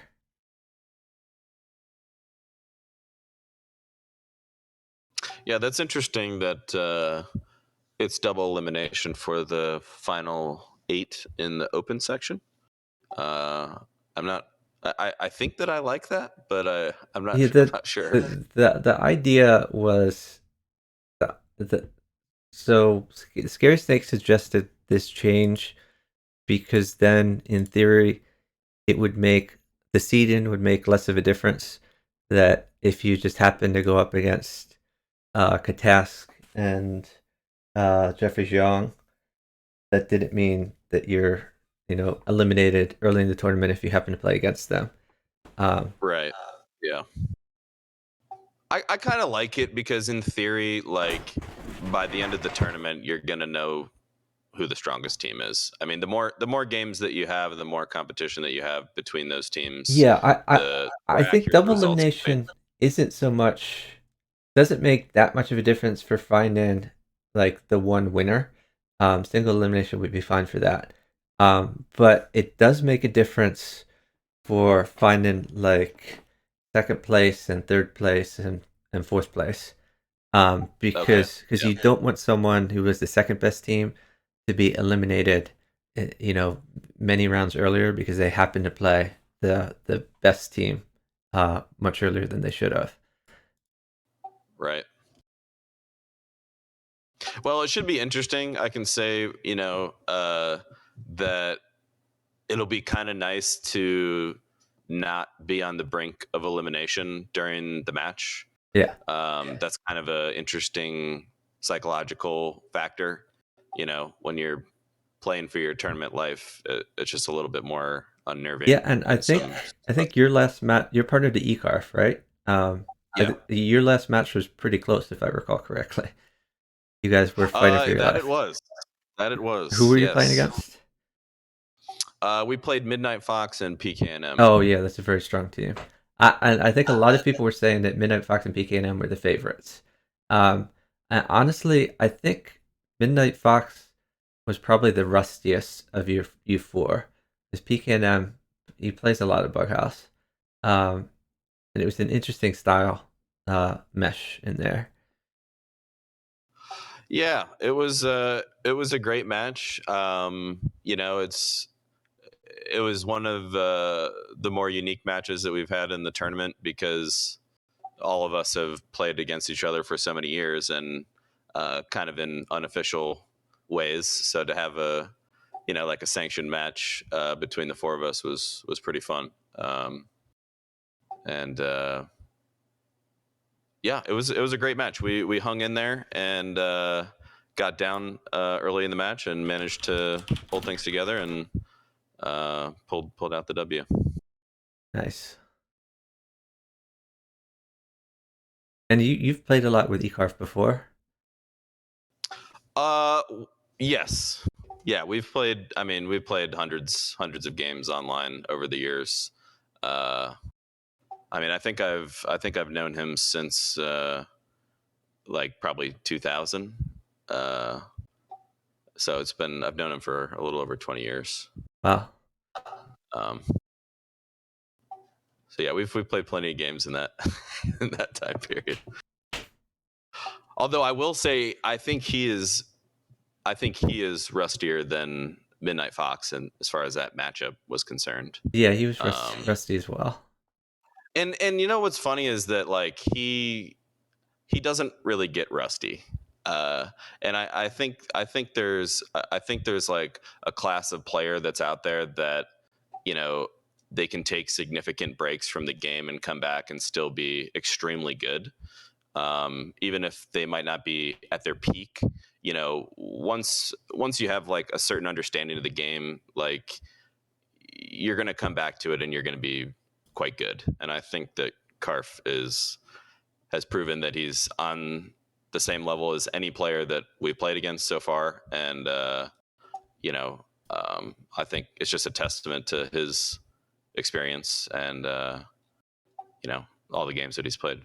Yeah, that's interesting that it's double elimination for the final 8 in the open section. Uh, I'm not. I think that I like that, but I'm not. Yeah, I'm not sure. the idea was the so Scary Snake suggested this change because then in theory it would make the seed-in would make less of a difference. That if you just happen to go up against Katask and Jeffrey Jiang, that didn't mean that you're eliminated early in the tournament if you happen to play against them. Right. Yeah. I kind of like it because in theory, like by the end of the tournament, you're gonna know who the strongest team is. I mean, the more games that you have, the more competition that you have between those teams, Yeah, the I more think accurate the double results will be. elimination isn't so much doesn't make that much of a difference for finding like the one winner. Single elimination would be fine for that. But it does make a difference for finding like second place and third place and fourth place. Okay. Because Yeah. you don't want someone who was the second best team to be eliminated, many rounds earlier because they happen to play the best team much earlier than they should have. Right. Well, it should be interesting. I can say, that it'll be kind of nice to not be on the brink of elimination during the match. Yeah. That's kind of a interesting psychological factor. When you're playing for your tournament life, it's just a little bit more Yeah, unnerving and I in some. think I think your last match, you're part of the ECARF, right? Yeah. Your last match was pretty close, if I recall correctly. You guys were fighting for your That it life. was. That it Who was. were you playing Yes. against? We played Midnight Fox and PKNM. Oh yeah, that's a very strong team. I think a lot of people were saying that Midnight Fox and PKNM were the favorites. And honestly, I think Midnight Fox was probably the rustiest of you four. Because PKNM, he plays a lot of Bughouse. And it was an interesting style mesh in there. Yeah, it was a great match. It was one of the more unique matches that we've had in the tournament because all of us have played against each other for so many years and kind of in unofficial ways. So to have like a sanctioned match between the four of us was pretty fun. And Yeah, it was a great match. We hung in there and got down early in the match and managed to hold things together and pulled out the W. Nice. And you've played a lot with eCarf before. Uh, yes, yeah, we've played. I mean, we've played hundreds of games online over the years. Uh, I mean, I think I've known him since like probably 2000. Uh, so I've known him for a little over 20 years. Wow. Um, so yeah, we've played plenty of games in that in that time period. Although I will say, I think he is rustier than Midnight Fox, and as far as that matchup was concerned. Yeah, he was Um, rusty as well. and you know what's funny is that like he doesn't really get rusty. Uh, and I think there's like a class of player that's out there that you know they can take significant breaks from the game and come back and still be extremely good, even if they might not be at their peak. Once you have like a certain understanding of the game, like you're going to come back to it and you're going to be quite good. And I think that Karf has proven that he's on the same level as any player that we played against so far, and I think it's just a testament to his experience and all the games that he's played.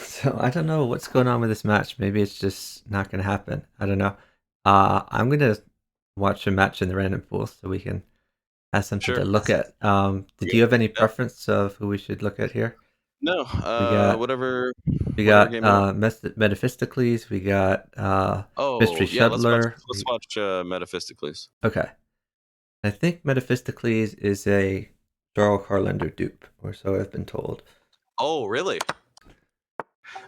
So I don't know what's going on with this match. Maybe it's just not going to happen. I don't know. I'm going to watch a match in the random pool so we can have something to look at. Did you have any preference of who we should look at here? No, whatever We got game you want. Metaphysicles. We got Mystery yeah, Shuttler. let's watch Metaphysicles. Okay. I think Metaphysicles is a Jarl Carlander dupe, or so I've been told. Oh, really?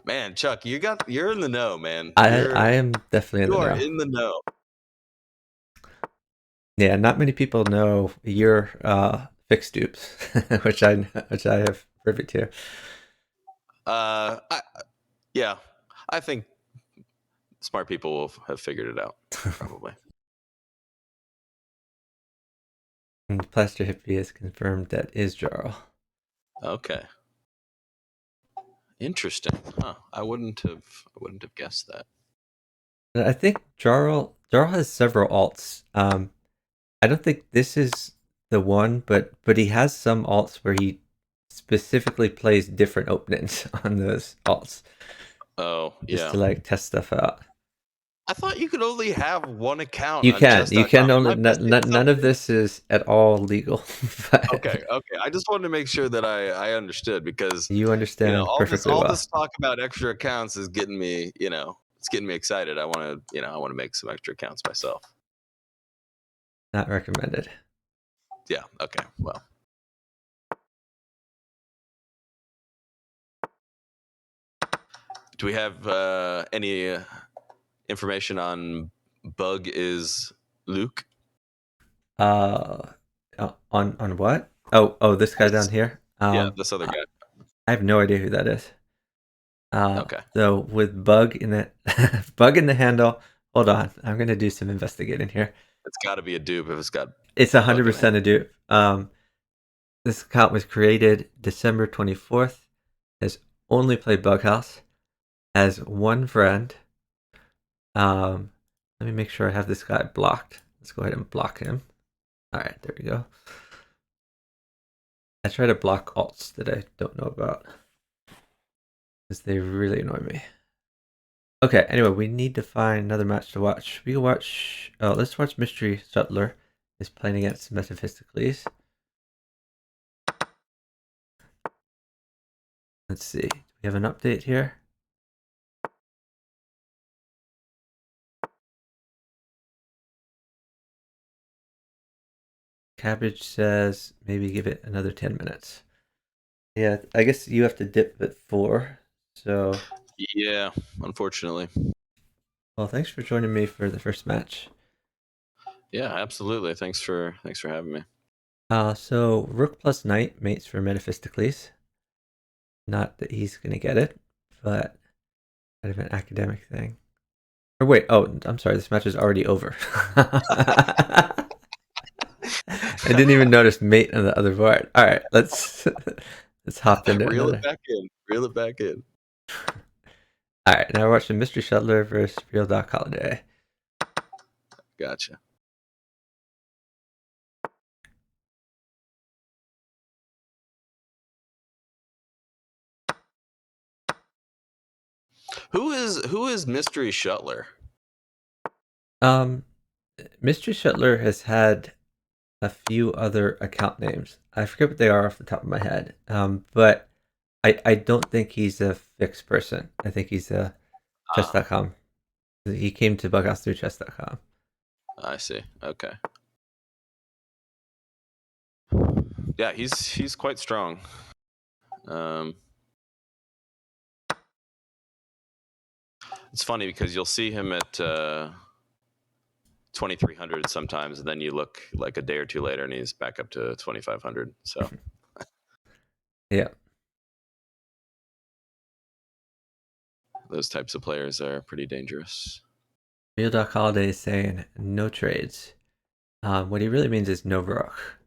Man, Chuck, you're in the know, man. I am definitely in the know. You are in the know. Yeah, not many people know your fixed dupes, which I have privy to. I think smart people will have figured it out, probably. And Plaster Hippie has confirmed that is Jarl. Okay. Interesting. Huh. I wouldn't have guessed that. I think Jarl has several alts. I don't think this is the one, but he has some alts where he specifically plays different openings on those alts. Oh, yeah. Just to like test stuff out. I thought you could only have one account. You can only. None of this is at all legal. Okay. I just wanted to make sure that I understood, because you understand perfectly well. All this talk about extra accounts is getting me, it's getting me excited. I want to make some extra accounts myself. Not recommended. Yeah. Okay. Well. Do we have any information on Bug is Luke? On what? Oh, this guy down here. Yeah, this other guy. I have no idea who that is. Okay. So with Bug in the handle. Hold on, I'm gonna do some investigating here. It's got to be a dupe if it's got. It's 100% a dupe. This account was created December 24th. Has only played Bughouse. Has one friend. Let me make sure I have this guy blocked. Let's go ahead and block him. All right, there we go. I try to block alts that I don't know about, because they really annoy me. Okay, anyway, we need to find another match to watch. We can watch. Oh, let's watch Mystery Shuttler is playing against Metaphysicles. Let's see. Do we have an update here? Cabbage says maybe give it another 10 minutes. Yeah, I guess you have to dip at 4. So yeah, unfortunately. Well, thanks for joining me for the first match. Yeah, absolutely. Thanks for having me. So Rook plus Knight mates for Metaphysicles. Not that he's gonna get it, but kind of an academic thing. Or wait, I'm sorry, this match is already over. I didn't even notice mate on the other board. All right, let's hop into Reel it back in. All right, now we're watching Mystery Shuttler versus Real Doc Holiday. Gotcha. Who is Mystery Shuttler? Mystery Shuttler has had a few other account names. I forget what they are off the top of my head. But I don't think he's a fixed person. I think he's a chess.com. He came to Bughouse through chess.com. I see. Okay. Yeah, he's quite strong. It's funny because you'll see him at 2,300 sometimes, and then you look like a day or two later, and he's back up to 2,500. So, yeah, those types of players are pretty dangerous. Real Doc Holiday is saying no trades. What he really means is no rook,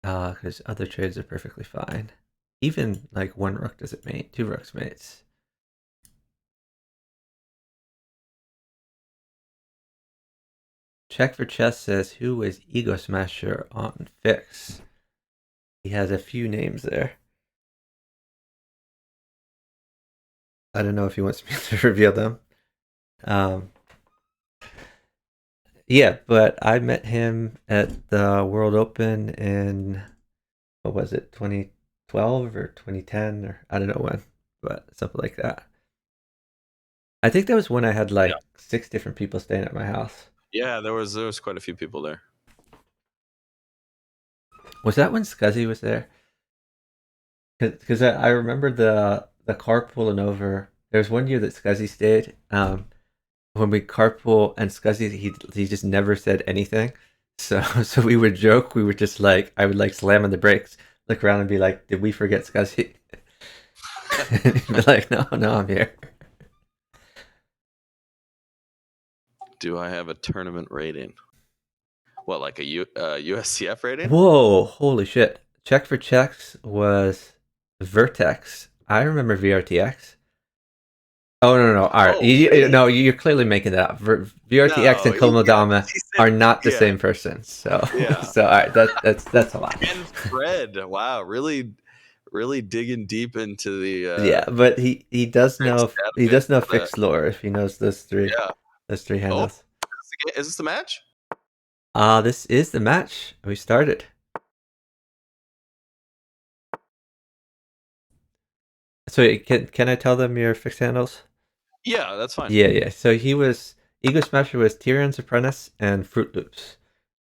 because other trades are perfectly fine. Even like one rook doesn't mate, two rooks mates. Check for Chess says, who is Ego Smasher on Fix? He has a few names there. I don't know if he wants me to reveal them. Yeah, but I met him at the World Open in, what was it, 2012 or 2010, or I don't know when, but something like that. I think that was when I had like 6 different people staying at my house. Yeah, there was quite a few people there. Was that when Scuzzy was there? Because I remember the car pulling over. There was one year that Scuzzy stayed. When we carpool and Scuzzy, he just never said anything. So so we would joke. We would just like, I would like slam on the brakes, look around, and be like, "Did we forget Scuzzy?" And he'd be like, "No, no, I'm here." Do I have a tournament rating? What, like a USCF rating? Whoa! Holy shit! Check for Checks was Vertex. I remember VRTX. Oh no! All right, Oh, really? no, you're clearly making that up. VRTX and No, Komodama he are said, not the yeah, same person. So yeah. so all right, that's a lot. And Fred, wow, really digging deep into Yeah, the but he does Fix know, he database. does know fixed lore if he knows those three Yeah. Oh, handles. is this the match? This is the match. We started. So can I tell them your fixed handles? Yeah, that's fine. Yeah. So he was, Ego Smasher was Tyrion's Apprentice and Fruit Loops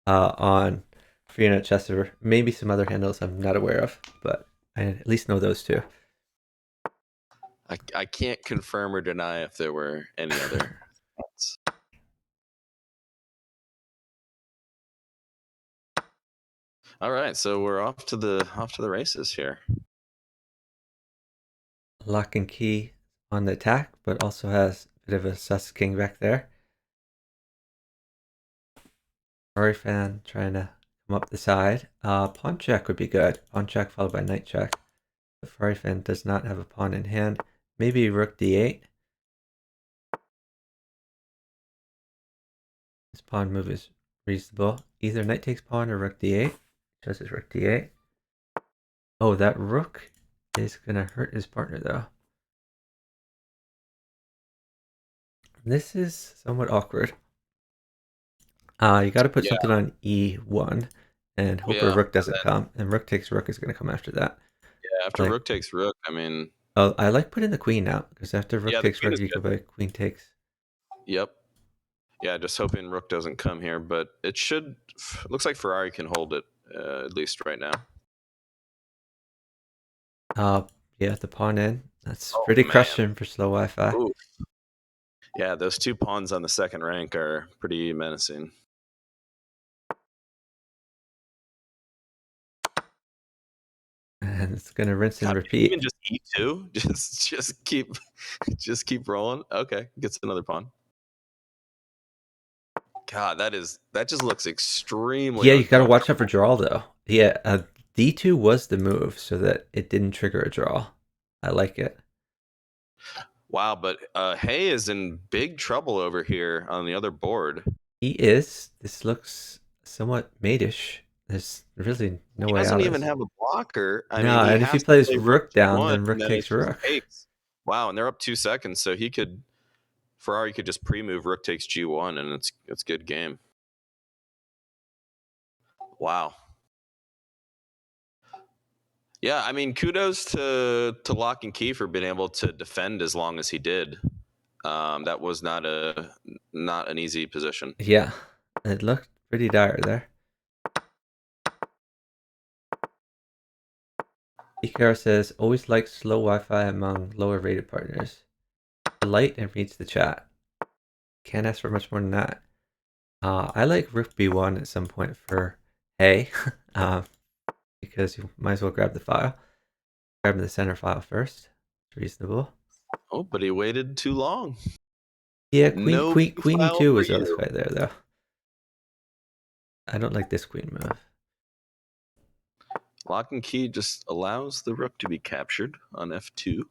on Freenet Chester. Maybe some other handles I'm not aware of, but I at least know those two. I can't confirm or deny if there were any other ones. All right, so we're off to the races here. Loch-and-Quay on the attack, but also has a bit of a sus king back there. Ferrarifan trying to come up the side. Pawn check would be good. Pawn check followed by knight check. The Ferrarifan does not have a pawn in hand. Maybe rook d8. This pawn move is reasonable. Either knight takes pawn or rook d8. Chooses rook d8. Oh, that rook is going to hurt his partner though. This is somewhat awkward. You got to put something on e1 and hope a rook doesn't come. And rook takes rook is going to come after that. Yeah, after rook takes rook, I mean. Oh, I like putting the queen out because after rook takes rook, you good. go by queen takes. Yep. Yeah, just hoping rook doesn't come here, but it should. Looks like Ferrari can hold it at least right now. Yeah, the pawn in. That's pretty crushing for slow Wi-Fi. Ooh. Yeah, those two pawns on the second rank are pretty menacing. And it's gonna rinse and repeat. Even just e2, just keep rolling. Okay, gets another pawn. God, that just looks extremely. Yeah, you gotta watch out for draw though. Yeah, d2 was the move so that it didn't trigger a draw. I like it. Wow, but Hay is in big trouble over here on the other board. He is. This looks somewhat mate-ish. There's really no way out. He doesn't even have a blocker. I mean, and if he plays rook down, then rook takes rook. Wow, and they're up 2 seconds, so Ferrari could just pre-move rook takes g1, and it's good game. Wow. Yeah, I mean, kudos to Loch-and-Quay for being able to defend as long as he did. That was not an easy position. Yeah, it looked pretty dire there. Ikara says, always like slow Wi-Fi among lower rated partners. Light and reads the chat. Can't ask for much more than that. I like rook b1 at some point for Hay, because you might as well grab the file. Grab the center file first. It's reasonable. Oh, but he waited too long. Yeah, queen e2 was always quite there though. I don't like this queen move. Lock and key just allows the rook to be captured on f2.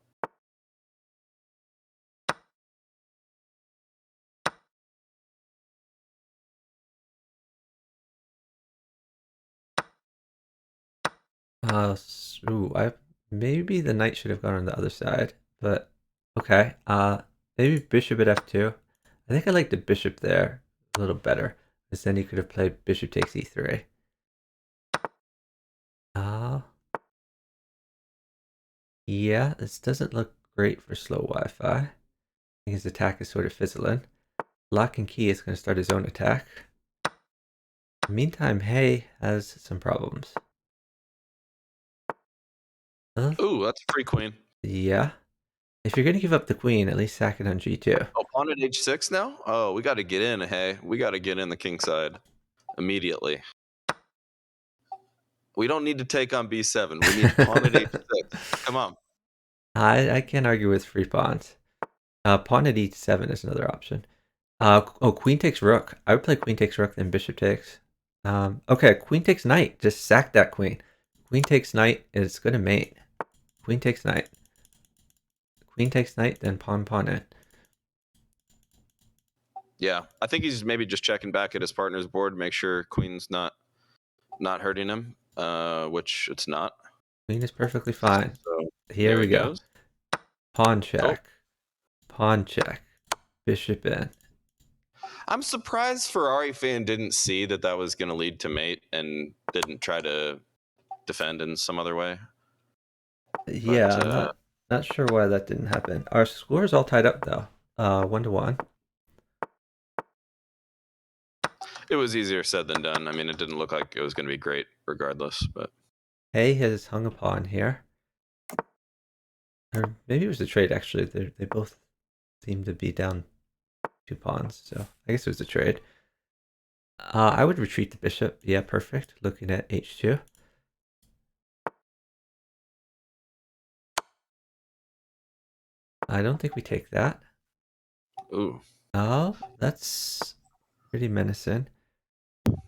Maybe the knight should have gone on the other side, but okay. Maybe bishop at f2. I think I like the bishop there a little better, because then you could have played bishop takes e3. Yeah, this doesn't look great for slow Wi-Fi. I think his attack is sort of fizzling. Loch-and-Quay is going to start his own attack. Meantime, Hay has some problems. Ooh, that's a free queen. Yeah. If you're going to give up the queen, at least sack it on g2. Oh, pawn at h6 now? Oh, we got to get in, hey. We got to get in the king side immediately. We don't need to take on b7. We need pawn at h6. Come on. I can't argue with free pawns. Pawn at e7 is another option. Queen takes rook. I would play queen takes rook, then bishop takes. Okay, queen takes knight. Just sack that queen. Queen takes knight. It's going to mate. Queen takes knight. Queen takes knight, then pawn in. Yeah, I think he's maybe just checking back at his partner's board, make sure queen's not hurting him, which it's not. Queen is perfectly fine. So Here we go. goes. Pawn check. Pawn check. Bishop in. I'm surprised Ferrarifan didn't see that was going to lead to mate and didn't try to defend in some other way. Yeah, I'm not sure why that didn't happen. Our score is all tied up though. 1-1. It was easier said than done. I mean, it didn't look like it was going to be great regardless, but Hay has hung a pawn here. Or maybe it was a trade actually. They both seem to be down 2 pawns, so I guess it was a trade. I would retreat the bishop. Yeah, perfect. Looking at h2. I don't think we take that. ooh. Oh, that's pretty menacing.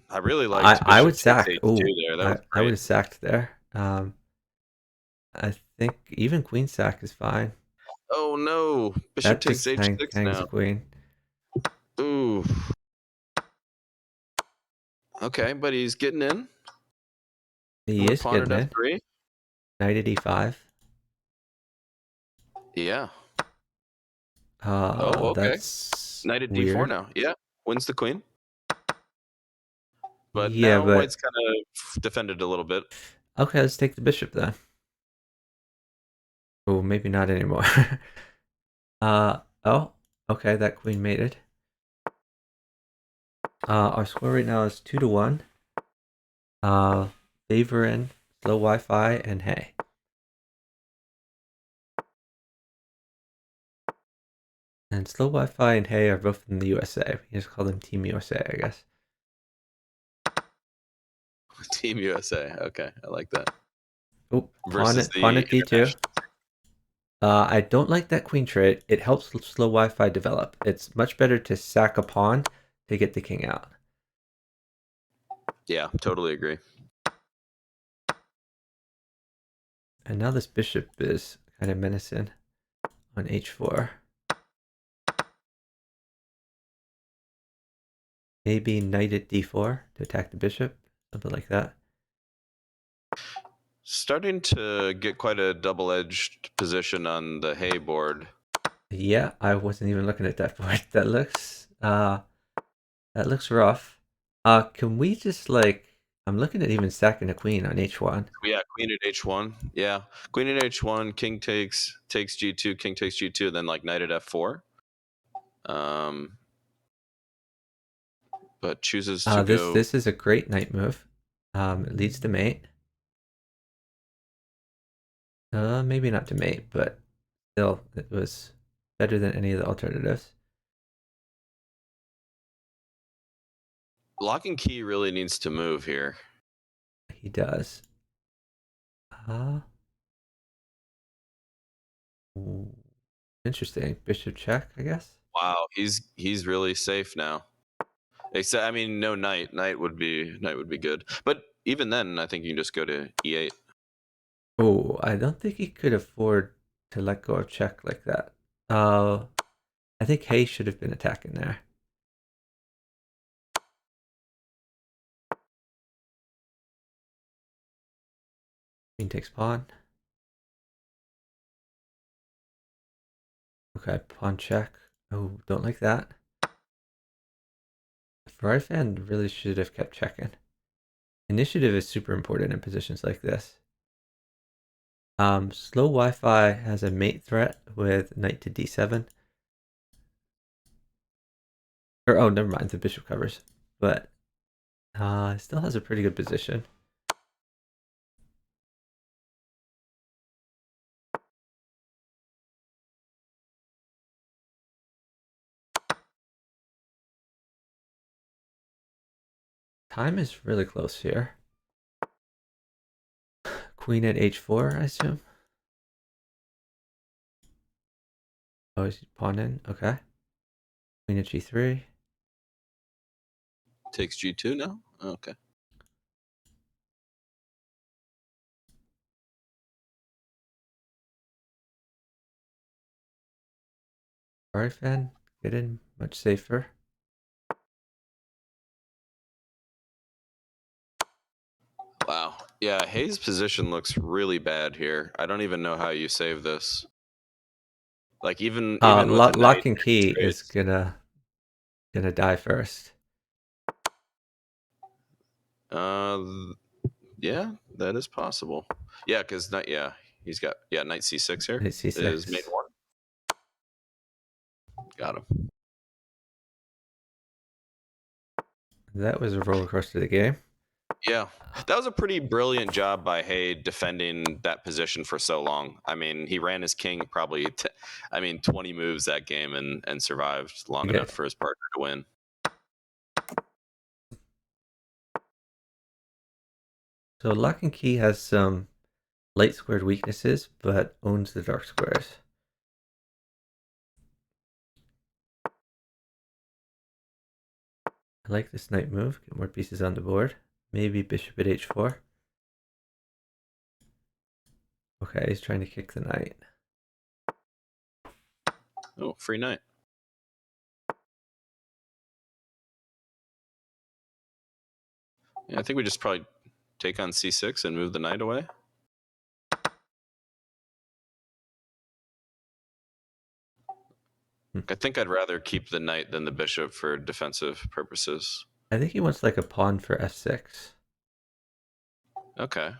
I really liked I would bishop sack. takes Oh, h2 there. That was I would great. have sacked there. I think even queen sack is fine. Oh no, bishop That takes just h6 hangs now. a queen. Ooh. Okay, but he's getting in. He is Pawn getting at in. f3. Knight at e5. Yeah. Oh, Okay. that's Knight at d4 weird. now. Yeah, wins the queen. But Yeah, now but white's kind of defended a little bit. okay, let's take the bishop then. Oh, maybe not anymore. Oh, okay, that queen mated. Our score right now is 2-1. Favoring slow Wi-Fi and Hay. And slow Wi-Fi and Hay are both from the USA. We just call them Team USA, I guess. Team USA. Okay, I like that. Oh, Versus pawn the at d2. I don't like that queen trade. It helps slow Wi-Fi develop. It's much better to sack a pawn to get the king out. Yeah, totally agree. And now this bishop is kind of menacing on h4. Maybe knight at d4 to attack the bishop, something like that. Starting to get quite a double-edged position on the hay board. Yeah, I wasn't even looking at that board. That looks rough. Can we just I'm looking at even stacking a queen on h1. Yeah, queen at h1. Yeah, queen at h1, king takes g2, king takes g2, then like knight at f4. But chooses to go. This is a great knight move. It leads to mate. Maybe not to mate, but still, it was better than any of the alternatives. Loch-and-Quay really needs to move here. He does. Interesting. Bishop check, I guess. Wow, he's really safe now. Except, I mean, no knight. Knight would be good. But even then, I think you can just go to e8. Oh, I don't think he could afford to let go of check like that. I think Hay should have been attacking there. Queen takes pawn. Okay, pawn check. Oh, don't like that. Ferrarifan really should have kept checking. Initiative is super important in positions like this. Slow Wi-Fi has a mate threat with knight to d7. Or, oh, never mind, the bishop covers. But it still has a pretty good position. Time is really close here. Queen at h4, I assume. Oh, he's pawn in. Okay. Queen at g3. Takes g2 now? Okay. Ferrarifan, get in much safer. Wow. Yeah, Hayes' position looks really bad here. I don't even know how you save this. Like even with a knight Lock and and key is trades. gonna die first. Yeah, that is possible. Yeah, because knight. Yeah, he's got knight c6 here. Knight Is mate c6. one. Got him. That was a roller coaster of the game. Yeah, that was a pretty brilliant job by Hay defending that position for so long. I mean, he ran his king probably, 20 moves that game and survived long enough for his partner to win. So Lock and Key has some light squared weaknesses, but owns the dark squares. I like this knight move. Get more pieces on the board. Maybe bishop at h4. Okay, he's trying to kick the knight. Oh, free knight. Yeah, I think we just probably take on c6 and move the knight away. I think I'd rather keep the knight than the bishop for defensive purposes. I think he wants like a pawn for f6. Okay.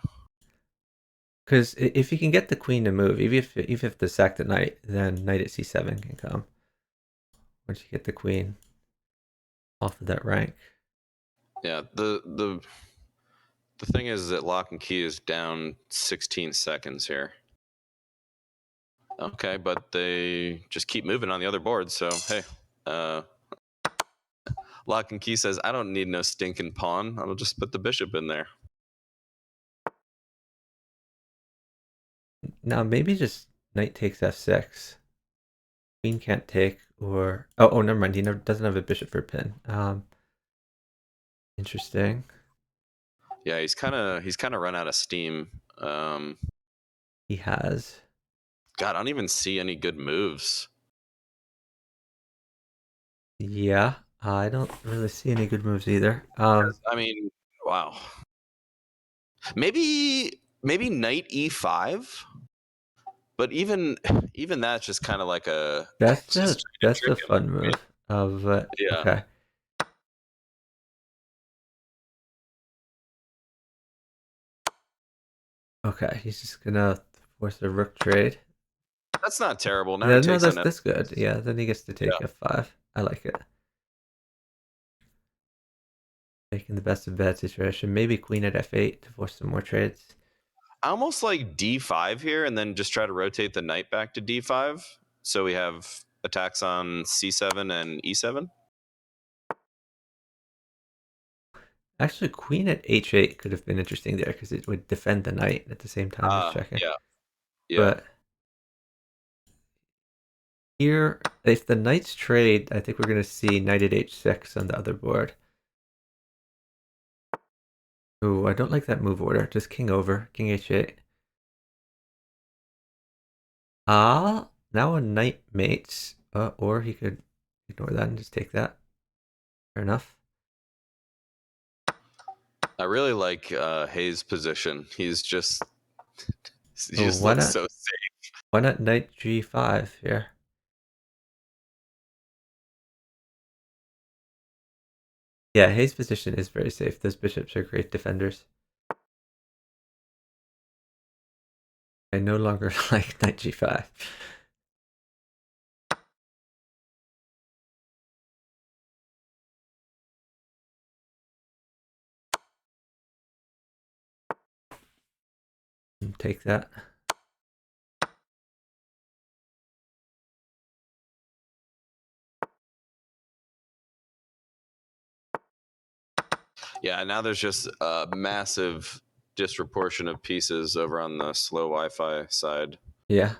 Because if you can get the queen to move, even if they sack the knight, then knight at c7 can come. Once you get the queen off of that rank. Yeah, the thing is that Lock and Key is down 16 seconds here. Okay, but they just keep moving on the other board. So hey, Lock and Key says, "I don't need no stinking pawn. I'll just put the bishop in there." Now maybe just knight takes f6. Queen can't take, or oh, never mind. He doesn't have a bishop for pin. Interesting. Yeah, he's kind of run out of steam. He has. God, I don't even see any good moves. Yeah, I don't really see any good moves either. I mean, wow. Maybe knight e5, but even that's just kind of like a That's just a trying to trick him. fun move. Yeah. Okay. Okay, he's just gonna force a rook trade. That's not terrible. Now he Yeah, no, takes on that's good. Yeah, then he gets to take yeah. f5. I like it. Making the best of bad situation. Maybe queen at f8 to force some more trades. I almost like d5 here and then just try to rotate the knight back to d5. So we have attacks on c7 and e7. Actually, queen at h8 could have been interesting there because it would defend the knight at the same time as checking. Yeah. Yeah. But here, if the knights trade, I think we're going to see knight at h6 on the other board. Ooh, I don't like that move order. Just king over, king h8. Now a knight mates. Or he could ignore that and just take that. Fair enough. I really like Hayes' position. He Oh, just looks so safe. why not knight g5 here? Yeah, Hayes' position is very safe. Those bishops are great defenders. I no longer like knight g5. Take that. Yeah, now there's just a massive disproportion of pieces over on the slow Wi-Fi side. Yeah.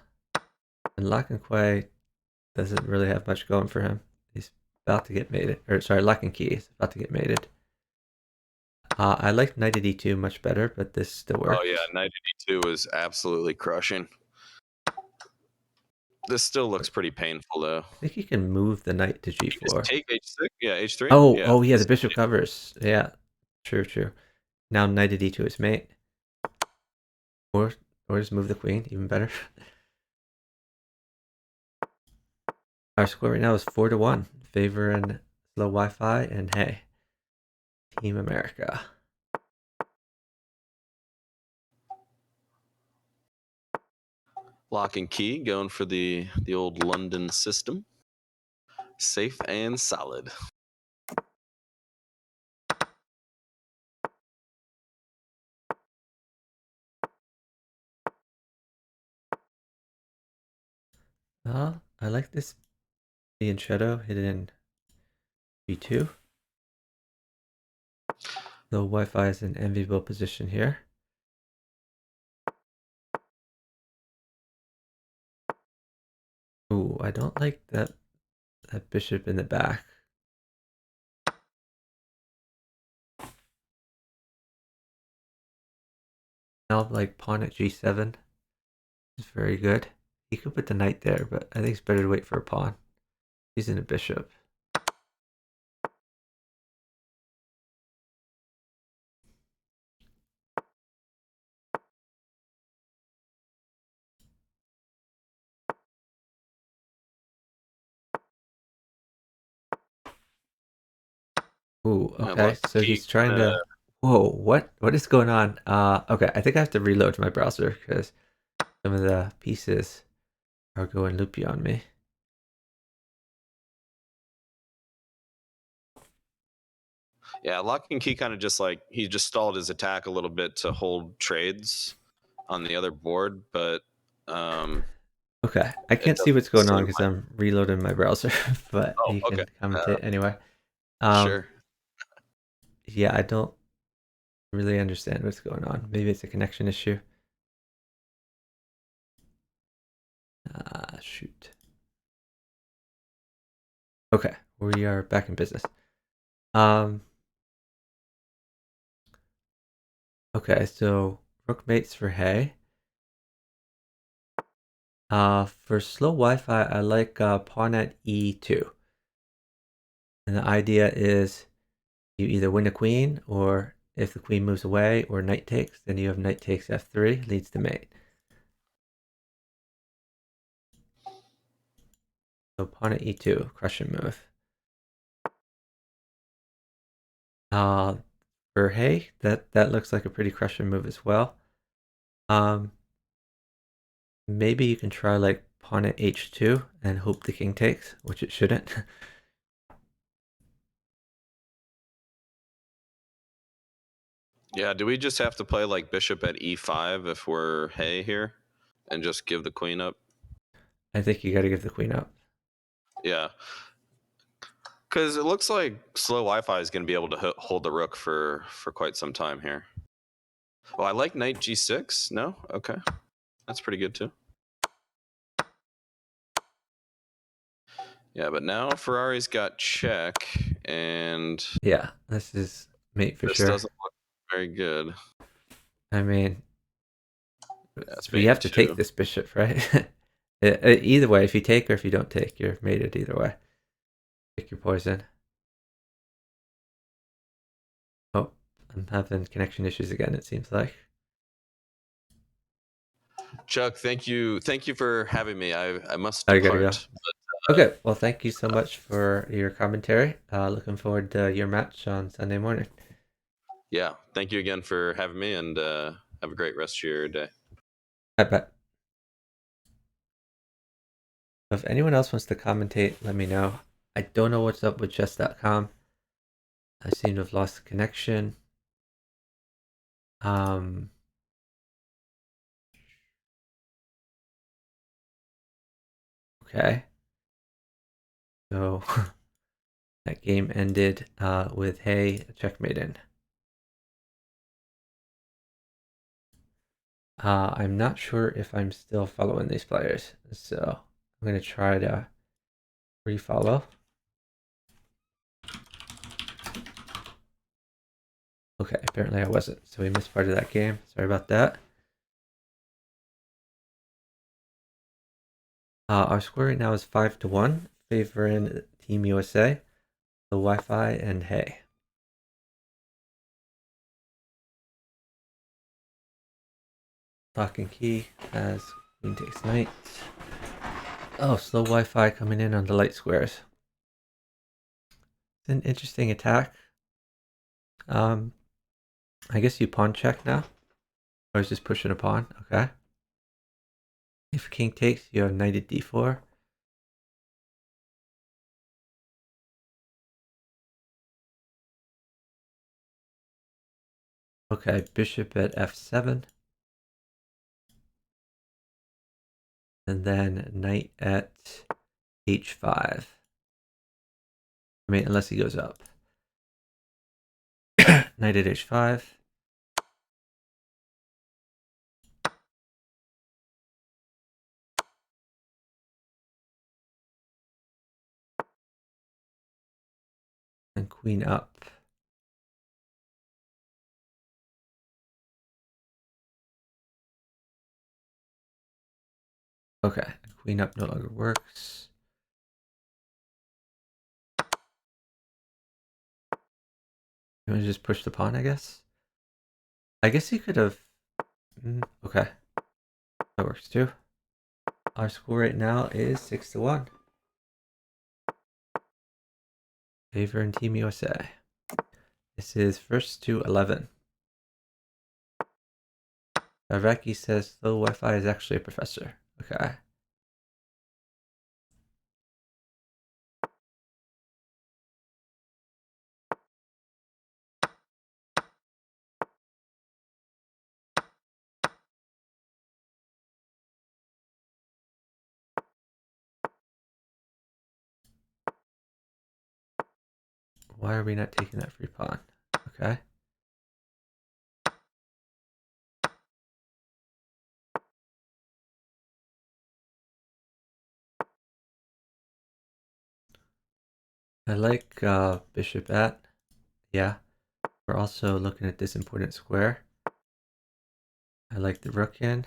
And Loch-and-Quay doesn't really have much going for him. He's about to get mated. Or sorry, Loch-and-Key is about to get mated. I like knight at e2 much better, but this still works. Oh yeah, knight at e2 is absolutely crushing. This still looks pretty painful though. I think you can move the knight to You just g4. take h6, yeah, h3. Yeah, the bishop covers. Yeah, true. Now knight at e2 is mate. Or just move the queen, even better. Our score right now is 4-1, favoring slowWifi and hey, Team America. Loch-and-Key going for the old London system. Safe and solid. I like this being shadow hidden in b2. The Wi-Fi is in enviable position here. Ooh, I don't like that bishop in the back. Now like pawn at g7 is very good. He could put the knight there, but I think it's better to wait for a pawn. He's in a bishop. Ooh, okay. So he's trying to. Whoa, what is going on? Okay, I think I have to reload my browser because some of the pieces are going loopy on me. Yeah, Loch-and-Key kind of just like he just stalled his attack a little bit to hold trades on the other board, but Okay, I can't see what's going on because I'm reloading my browser, but oh, you okay. can commentate anyway. Sure. Yeah, I don't really understand what's going on. Maybe it's a connection issue. Shoot. Okay, we are back in business. Okay, so rook mates for hay. For slow Wi-Fi, I like pawn at e2. And the idea is you either win a queen, or if the queen moves away, or knight takes, then you have knight takes f3, leads to mate. So pawn at e2, crushing move. For hay, that looks like a pretty crushing move as well. Maybe you can try like pawn at h2 and hope the king takes, which it shouldn't. Yeah, do we just have to play like bishop at e5 if we're hay here and just give the queen up? I think you got to give the queen up. Yeah. Because it looks like slow Wi-Fi is going to be able to hold the rook for quite some time here. Oh, I like knight g6. No? Okay. That's pretty good too. Yeah, but now Ferrari's got check, and Yeah, this is mate for this sure. doesn't look very good. I mean, That's we have to take b2. this bishop, right? Either way, if you take or if you don't take, you're mated either way. Pick your poison. Oh, I'm having connection issues again, it seems like. Chuck, thank you for having me. I must I gotta go. depart. Okay, well, thank you so much for your commentary. Looking forward to your match on Sunday morning. Yeah, thank you again for having me, and have a great rest of your day. I bet. If anyone else wants to commentate, let me know. I don't know what's up with chess.com. I seem to have lost the connection. Okay. So that game ended with hey, checkmating. I'm not sure if I'm still following these players, so I'm gonna try to refollow. Okay, apparently I wasn't, so we missed part of that game. Sorry about that. Our score right now is 5-1, favoring Team USA, the Wi-Fi, and hey. Loch-and-Quay has queen takes knight. Oh, slow Wi-Fi coming in on the light squares. It's an interesting attack. I guess you pawn check now. Or is just pushing a pawn? Okay. If king takes, you have knight at d4. Okay, bishop at f7. And then knight at h5. I mean, unless he goes up. Knight at h5. And queen up. Okay, queen up no longer works. You want to just push the pawn, I guess? I guess he could have... Okay, that works too. Our score right now is 6-1. Favor and Team USA. This is first to 11. Ravaki says slow Wi-Fi is actually a professor. Okay. Why are we not taking that free pawn? Okay. I like bishop at. Yeah. We're also looking at this important square. I like the rook in.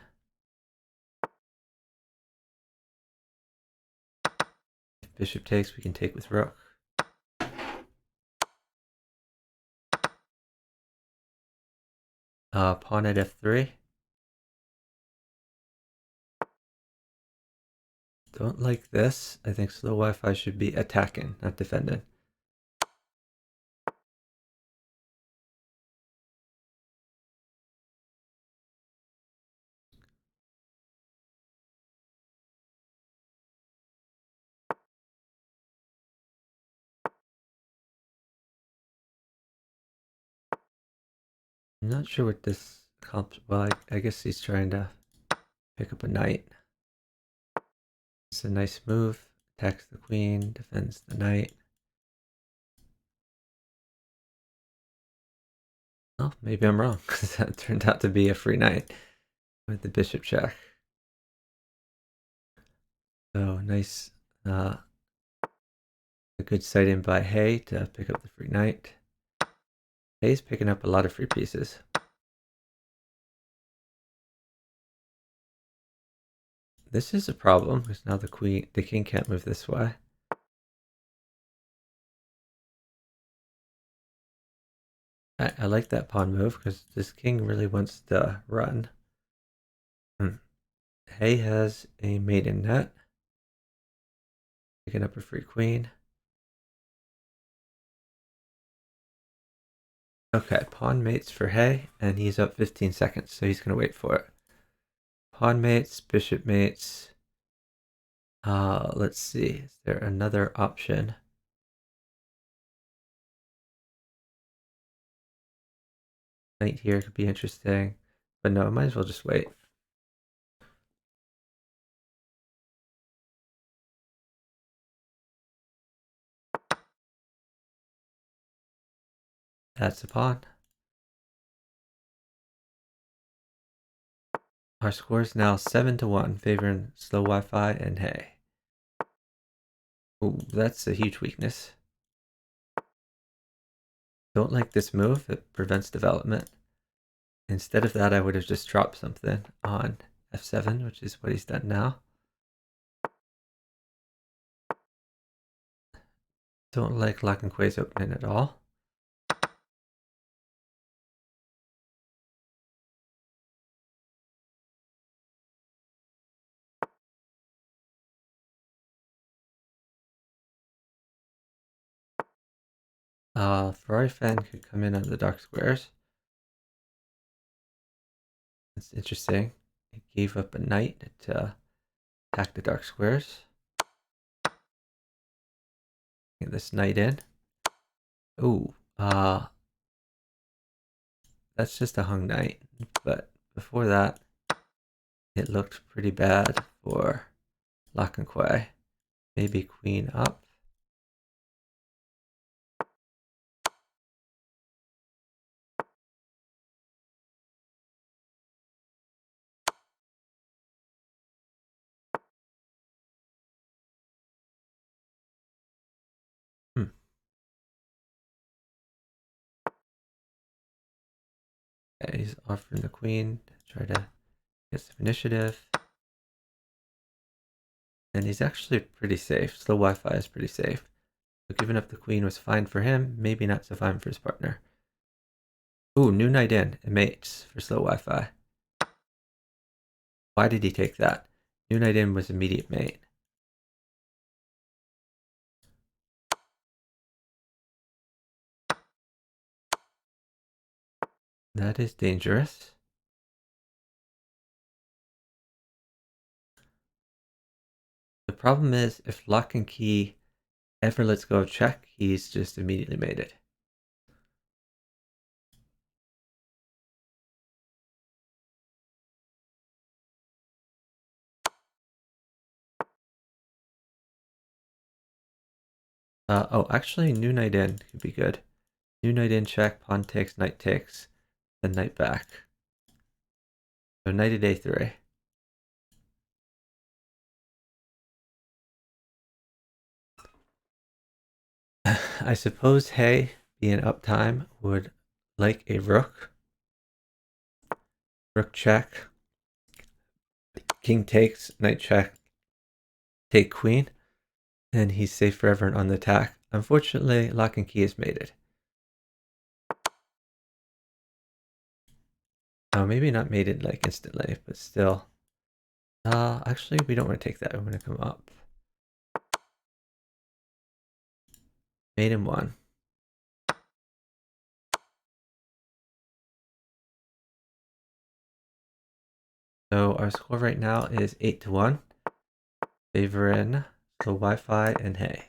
If bishop takes, we can take with rook. Pawn at f3. Don't like this. I think slow Wi-Fi should be attacking, not defending. I'm not sure what this well, I guess he's trying to pick up a knight. It's a nice move. Attacks the queen, defends the knight. Oh, maybe I'm wrong, because that turned out to be a free knight with the bishop check. So nice, a good sight in by Hay to pick up the free knight. He's picking up a lot of free pieces. This is a problem because now the king can't move this way. I like that pawn move because this king really wants to run. Hay has a maiden net. Picking up a free queen. Okay, pawn mates for Hay, and he's up 15 seconds, so he's going to wait for it. Pawn mates, bishop mates. Let's see. Is there another option? Knight here could be interesting, but no, I might as well just wait. That's a pawn. Our score is now 7-1, favoring slowWifi and Hay. Ooh, that's a huge weakness. Don't like this move. It prevents development. Instead of that, I would have just dropped something on f7, which is what he's done now. Don't like Loch-and-Quay's opening at all. Ferrarifan could come in on the dark squares. That's interesting. He gave up a knight to attack the dark squares. Get this knight in. Ooh, that's just a hung knight. But before that, it looked pretty bad for Loch-and-Quay. Maybe queen up. Okay, he's offering the queen to try to get some initiative. And he's actually pretty safe. slowWifi is pretty safe. So giving up the queen was fine for him, maybe not so fine for his partner. Ooh, new knight in, and mates for slowWifi. Why did he take that? New knight in was immediate mate. That is dangerous. The problem is, if Loch-and-Quay ever lets go of check, he's just immediately made it. Oh, actually, new knight in could be good. New knight in check, pawn takes, then knight back. So knight at a3. I suppose Hay, being uptime, would like a rook. Rook check. King takes, knight check, take queen. And he's safe forever on the attack. Unfortunately, Loch-and-Quay has made it. Oh, maybe not made it like instantly, but still. Actually, we don't want to take that. We want to come up. Made him one. So our score right now is 8-1. Favoring slowWifi and Hay.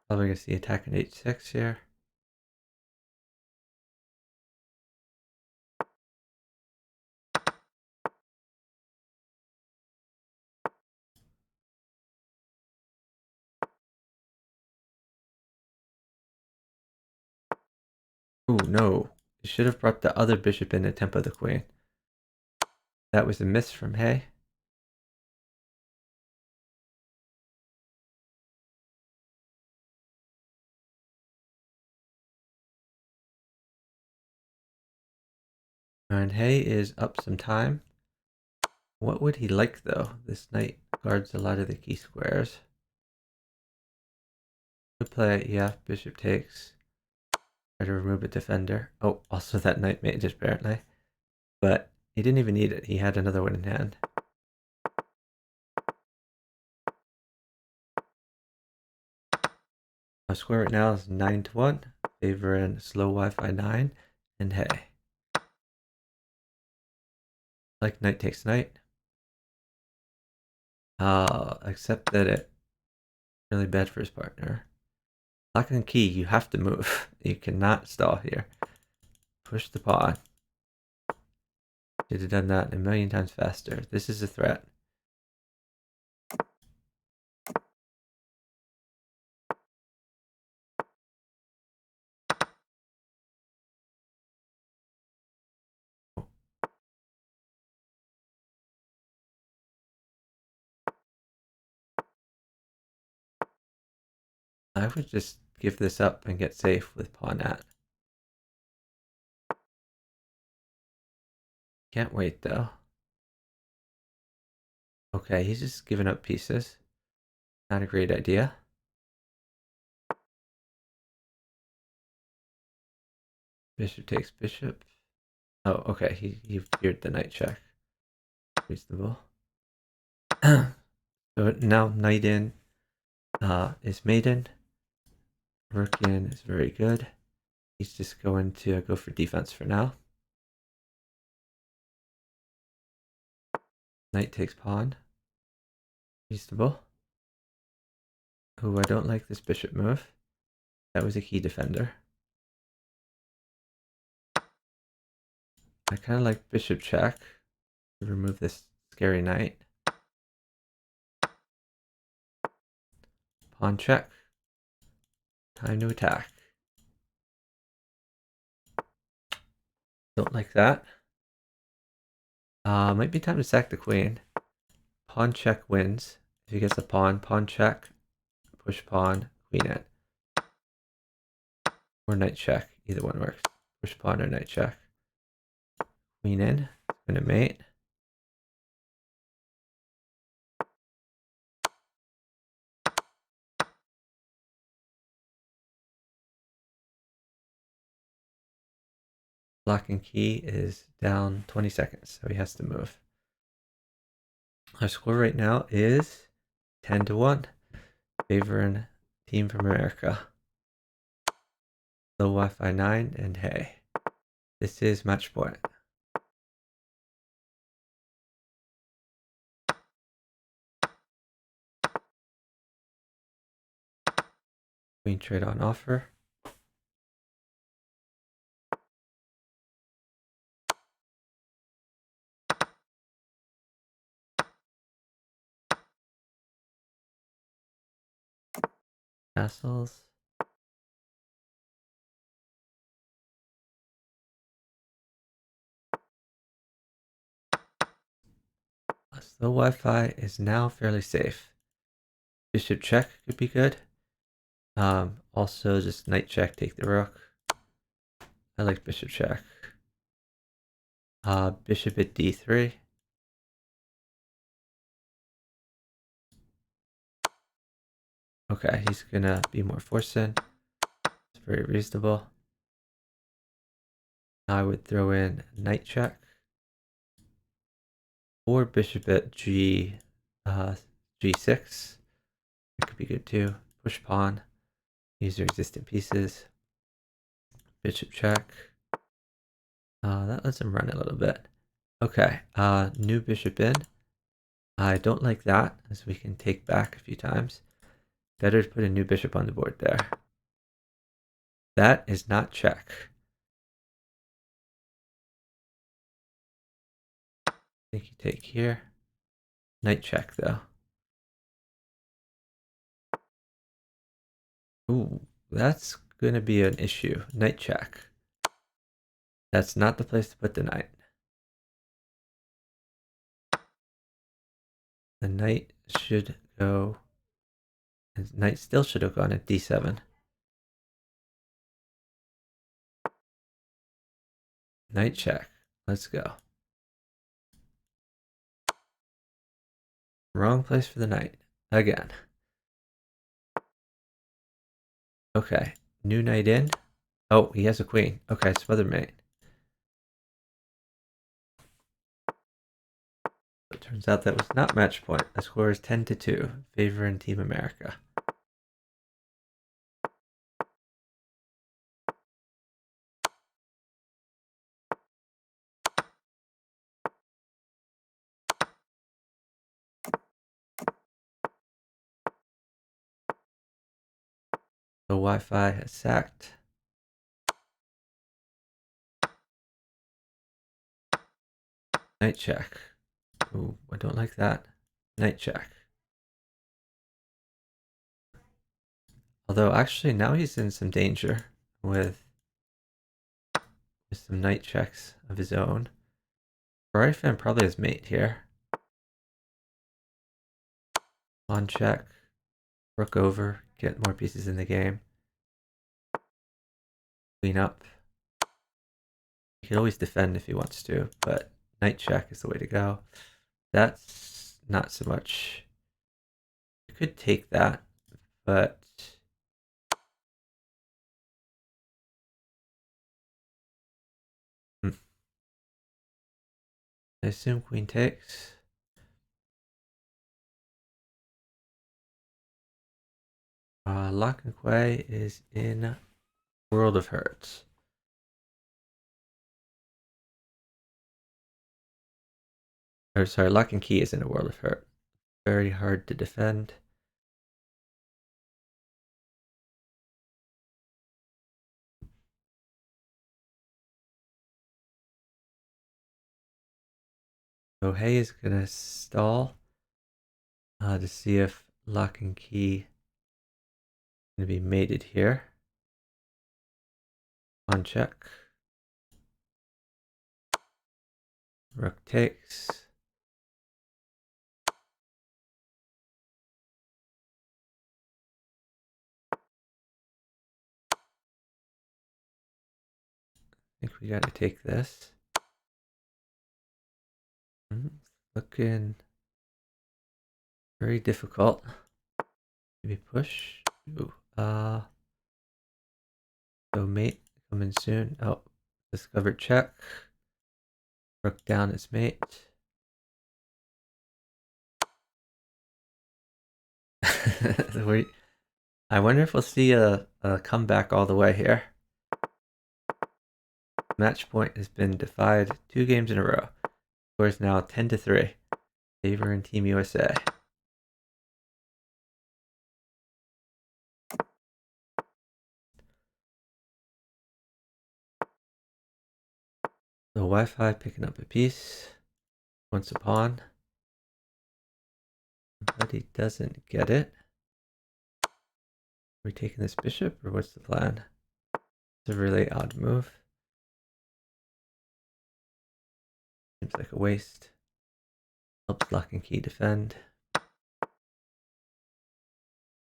Probably gonna see attack in h6 here. Oh no, you should have brought the other bishop in to tempo the queen. That was a miss from Hay. And Hay is up some time. What would he like though? This knight guards a lot of the key squares. Good play, yeah, bishop takes. Try to remove a defender. Oh, also that knight mate apparently. But he didn't even need it. He had another one in hand. Our score right now is 9-1, favoring slowWifi9 and Hay. Like knight takes knight. Except that it's really bad for his partner. Lock-and-Quay, you have to move. You cannot stall here. Push the pawn. Should have done that a million times faster. This is a threat. I would just give this up and get safe with pawn at. Can't wait though. Okay, he's just giving up pieces. Not a great idea. Bishop takes bishop. Oh, okay, he feared the knight check. Reasonable. So now knight in is maiden. Rook in is very good. He's just going to go for defense for now. Knight takes pawn. Reasonable. Oh, I don't like this bishop move. That was a key defender. I kind of like bishop check to remove this scary knight. Pawn check. Time to attack. Don't like that. Might be time to sack the queen. Pawn check wins. If he gets a pawn, pawn check, push pawn, queen in. Or knight check. Either one works. Push pawn or knight check. Queen in. Gonna mate. Lock-and-Quay is down 20 seconds, so he has to move. Our score right now is 10-1, favoring Team from America. slowWifi9 and Hay. This is match point. Queen trade on offer. Castles. slowWifi is now fairly safe. Bishop check could be good. Also just knight check, take the rook. I like bishop check. Bishop at d3. Okay, he's gonna be more forcing. It's very reasonable. I would throw in knight check. Or bishop at g6. That could be good too. Push pawn. Use your resistant pieces. Bishop check. That lets him run a little bit. Okay, new bishop in. I don't like that, as we can take back a few times. Better to put a new bishop on the board there. That is not check. I think you take here. Knight check, though. Ooh, that's going to be an issue. Knight check. That's not the place to put the knight. The knight should go... The knight still should have gone at d7. Knight check. Let's go. Wrong place for the knight. Again. Okay. New knight in. Oh, he has a queen. Okay, smother mate. It turns out that was not match point. The score is 10-2, favoring Team America. The Wi-Fi has sacked. Knight check. Ooh, I don't like that. Knight check. Although actually now he's in some danger with some knight checks of his own. Ferrarifan probably has mate here. Pawn check. Rook over. Get more pieces in the game. Queen up. He can always defend if he wants to, but knight check is the way to go. That's not so much. You could take that, but I assume queen takes. Loch-and-Quay is in World of Hurts. Or sorry, Loch-and-Quay is in a World of Hurt. Very hard to defend. So Hay is gonna stall to see if Loch-and-Quay is gonna be mated here. Pawn check. Rook takes. I think we gotta take this. Looking very difficult. Maybe push. Ooh, so mate coming soon. Oh, discovered check. Rook down is mate. I wonder if we'll see a comeback all the way here. Match point has been defied 2 games in a row. Score is now 10-3, favoring Team USA. The Wi-Fi picking up a piece. Wants a pawn. But he doesn't get it. Are we taking this bishop or what's the plan? It's a really odd move. Seems like a waste. Helps Loch-and-Quay defend.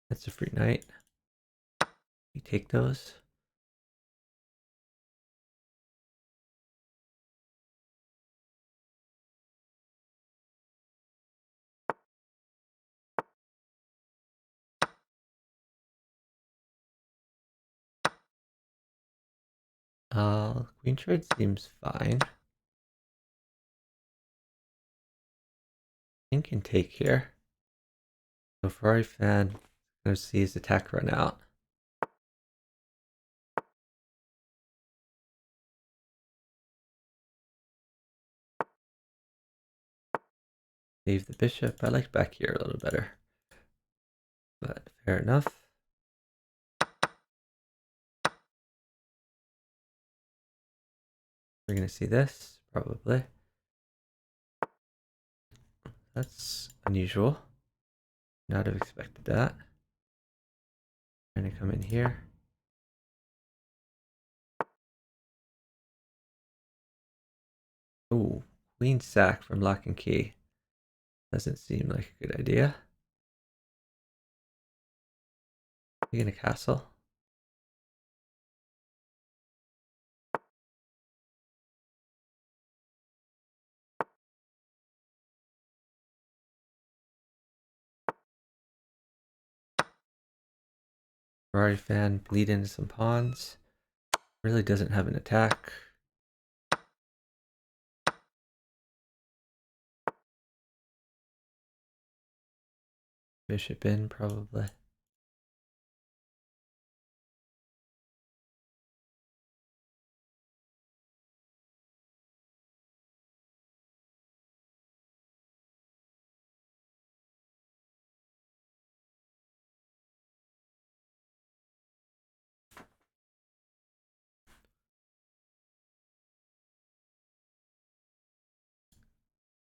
That's a free knight. We take those. Queen trade seems fine. King can take here. So Ferrarifan gonna see his attack run out. Save the bishop. I like back here a little better. But fair enough. We're gonna see this, probably. That's unusual. Not have expected that. Trying to come in here. queen sack from Loch-and-Quay. Doesn't seem like a good idea. Taking a castle. Ferrarifan bleed into some pawns. Really doesn't have an attack. Bishop in, probably.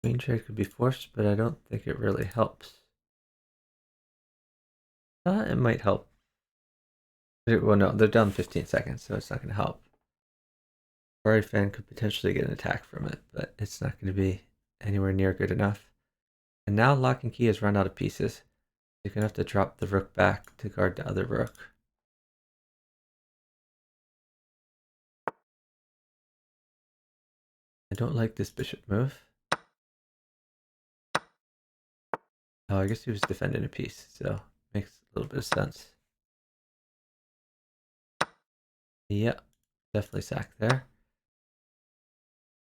Queen trade could be forced, but I don't think it really helps. It might help. Well, no, they're down 15 seconds, so it's not going to help. Ferrarifan could potentially get an attack from it, but it's not going to be anywhere near good enough. And now Loch-and-Quay has run out of pieces. You're going to have to drop the rook back to guard the other rook. I don't like this bishop move. Oh, I guess he was defending a piece, so makes a little bit of sense. Yeah, definitely sack there.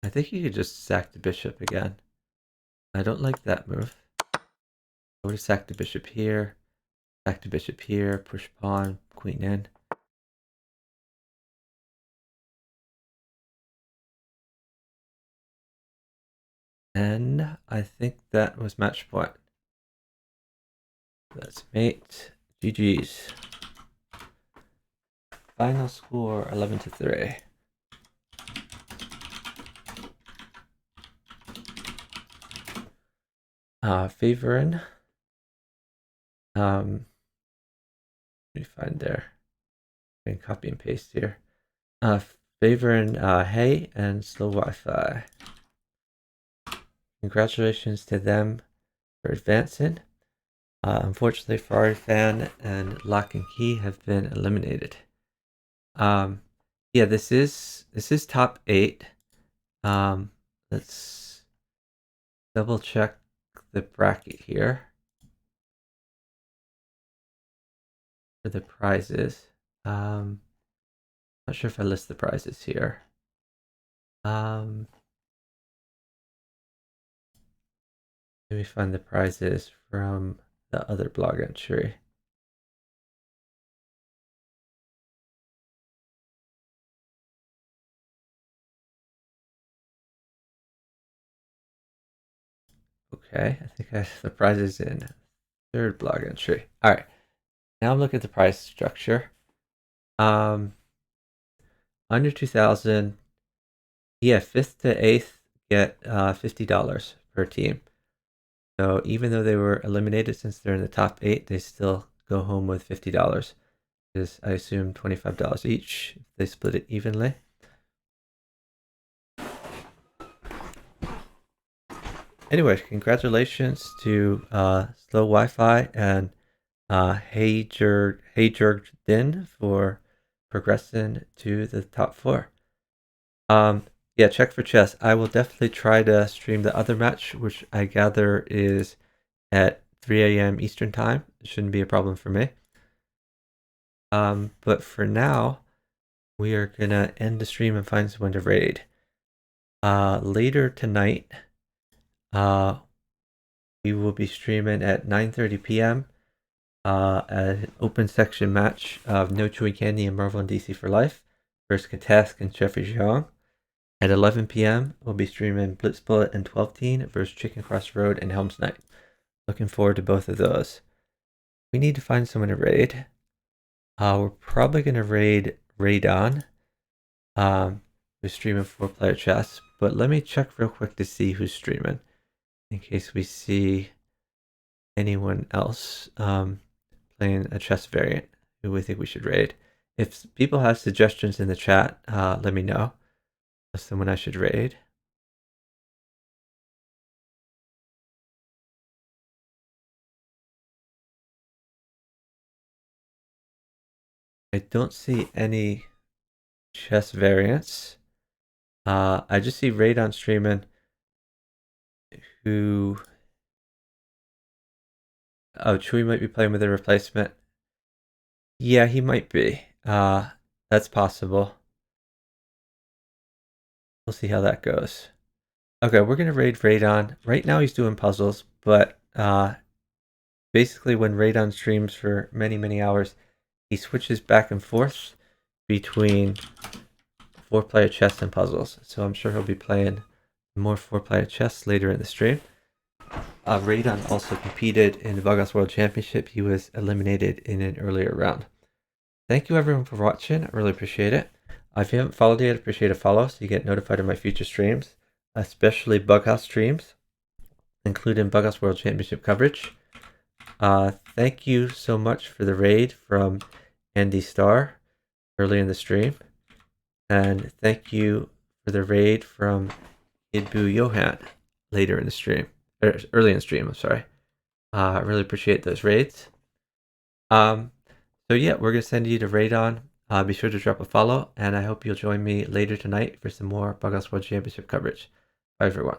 I think you could just sack the bishop again. I don't like that move. I would have sacked the bishop here, sacked the bishop here, push pawn, queen in. And I think that was match point. That's mate. GG's. Final score 11-3. Favoring. Let me find there. I can copy and paste here. Favoring Hey and slowWifi. Congratulations to them for advancing. Unfortunately, Ferrarifan and Loch-and-Quay have been eliminated. Yeah, this is top 8. Let's double check the bracket here for the prizes. Not sure if I list the prizes here. Let me find the prizes from the other blog entry. Okay, I think I have the prizes in third blog entry. All right, now I'm looking at the prize structure. Under 2,000, yeah, 5th to 8th get $50 per team. So even though they were eliminated, since they're in the top 8, they still go home with $50. Is I assume $25 each if they split it evenly. Anyway, congratulations to slowWifi and heijergden for progressing to the top 4. Yeah, check for chess. I will definitely try to stream the other match, which I gather is at 3 a.m. Eastern time. It shouldn't be a problem for me. But for now, we are gonna end the stream and find someone to raid. Later tonight, we will be streaming at 9:30 p.m. An open section match of No Chewy Candy and Marvel and DC for Life versus Katask and Jeffrey Zhang. At 11 p.m., we'll be streaming Blitz Bullet and 12 Teen versus Chicken Cross Road and Helm's Knight. Looking forward to both of those. We need to find someone to raid. We're probably going to raid Raydon. Who's streaming 4-player chess. But let me check real quick to see who's streaming, in case we see anyone else playing a chess variant who we think we should raid. If people have suggestions in the chat, let me know. Someone I should raid. I don't see any chess variants. I just see Radon streaming, who... Oh, Chewy might be playing with a replacement. Yeah, he might be. That's possible. We'll see how that goes. Okay, we're gonna raid Radon. Right now he's doing puzzles, but basically when Radon streams for many, many hours, he switches back and forth between 4-player chess and puzzles. So I'm sure he'll be playing more 4-player chess later in the stream. Radon also competed in the Bughouse World Championship. He was eliminated in an earlier round. Thank you everyone for watching. I really appreciate it. If you haven't followed yet, I appreciate a follow so you get notified of my future streams, especially Bughouse streams, including Bughouse World Championship coverage. Thank you so much for the raid from Andy Starr early in the stream. And thank you for the raid from Idbu Johan later in the stream. Early in the stream, I'm sorry. I really appreciate those raids. So yeah, we're going to send you to Radon. Be sure to drop a follow, and I hope you'll join me later tonight for some more Bughouse World Championship coverage. Bye, everyone.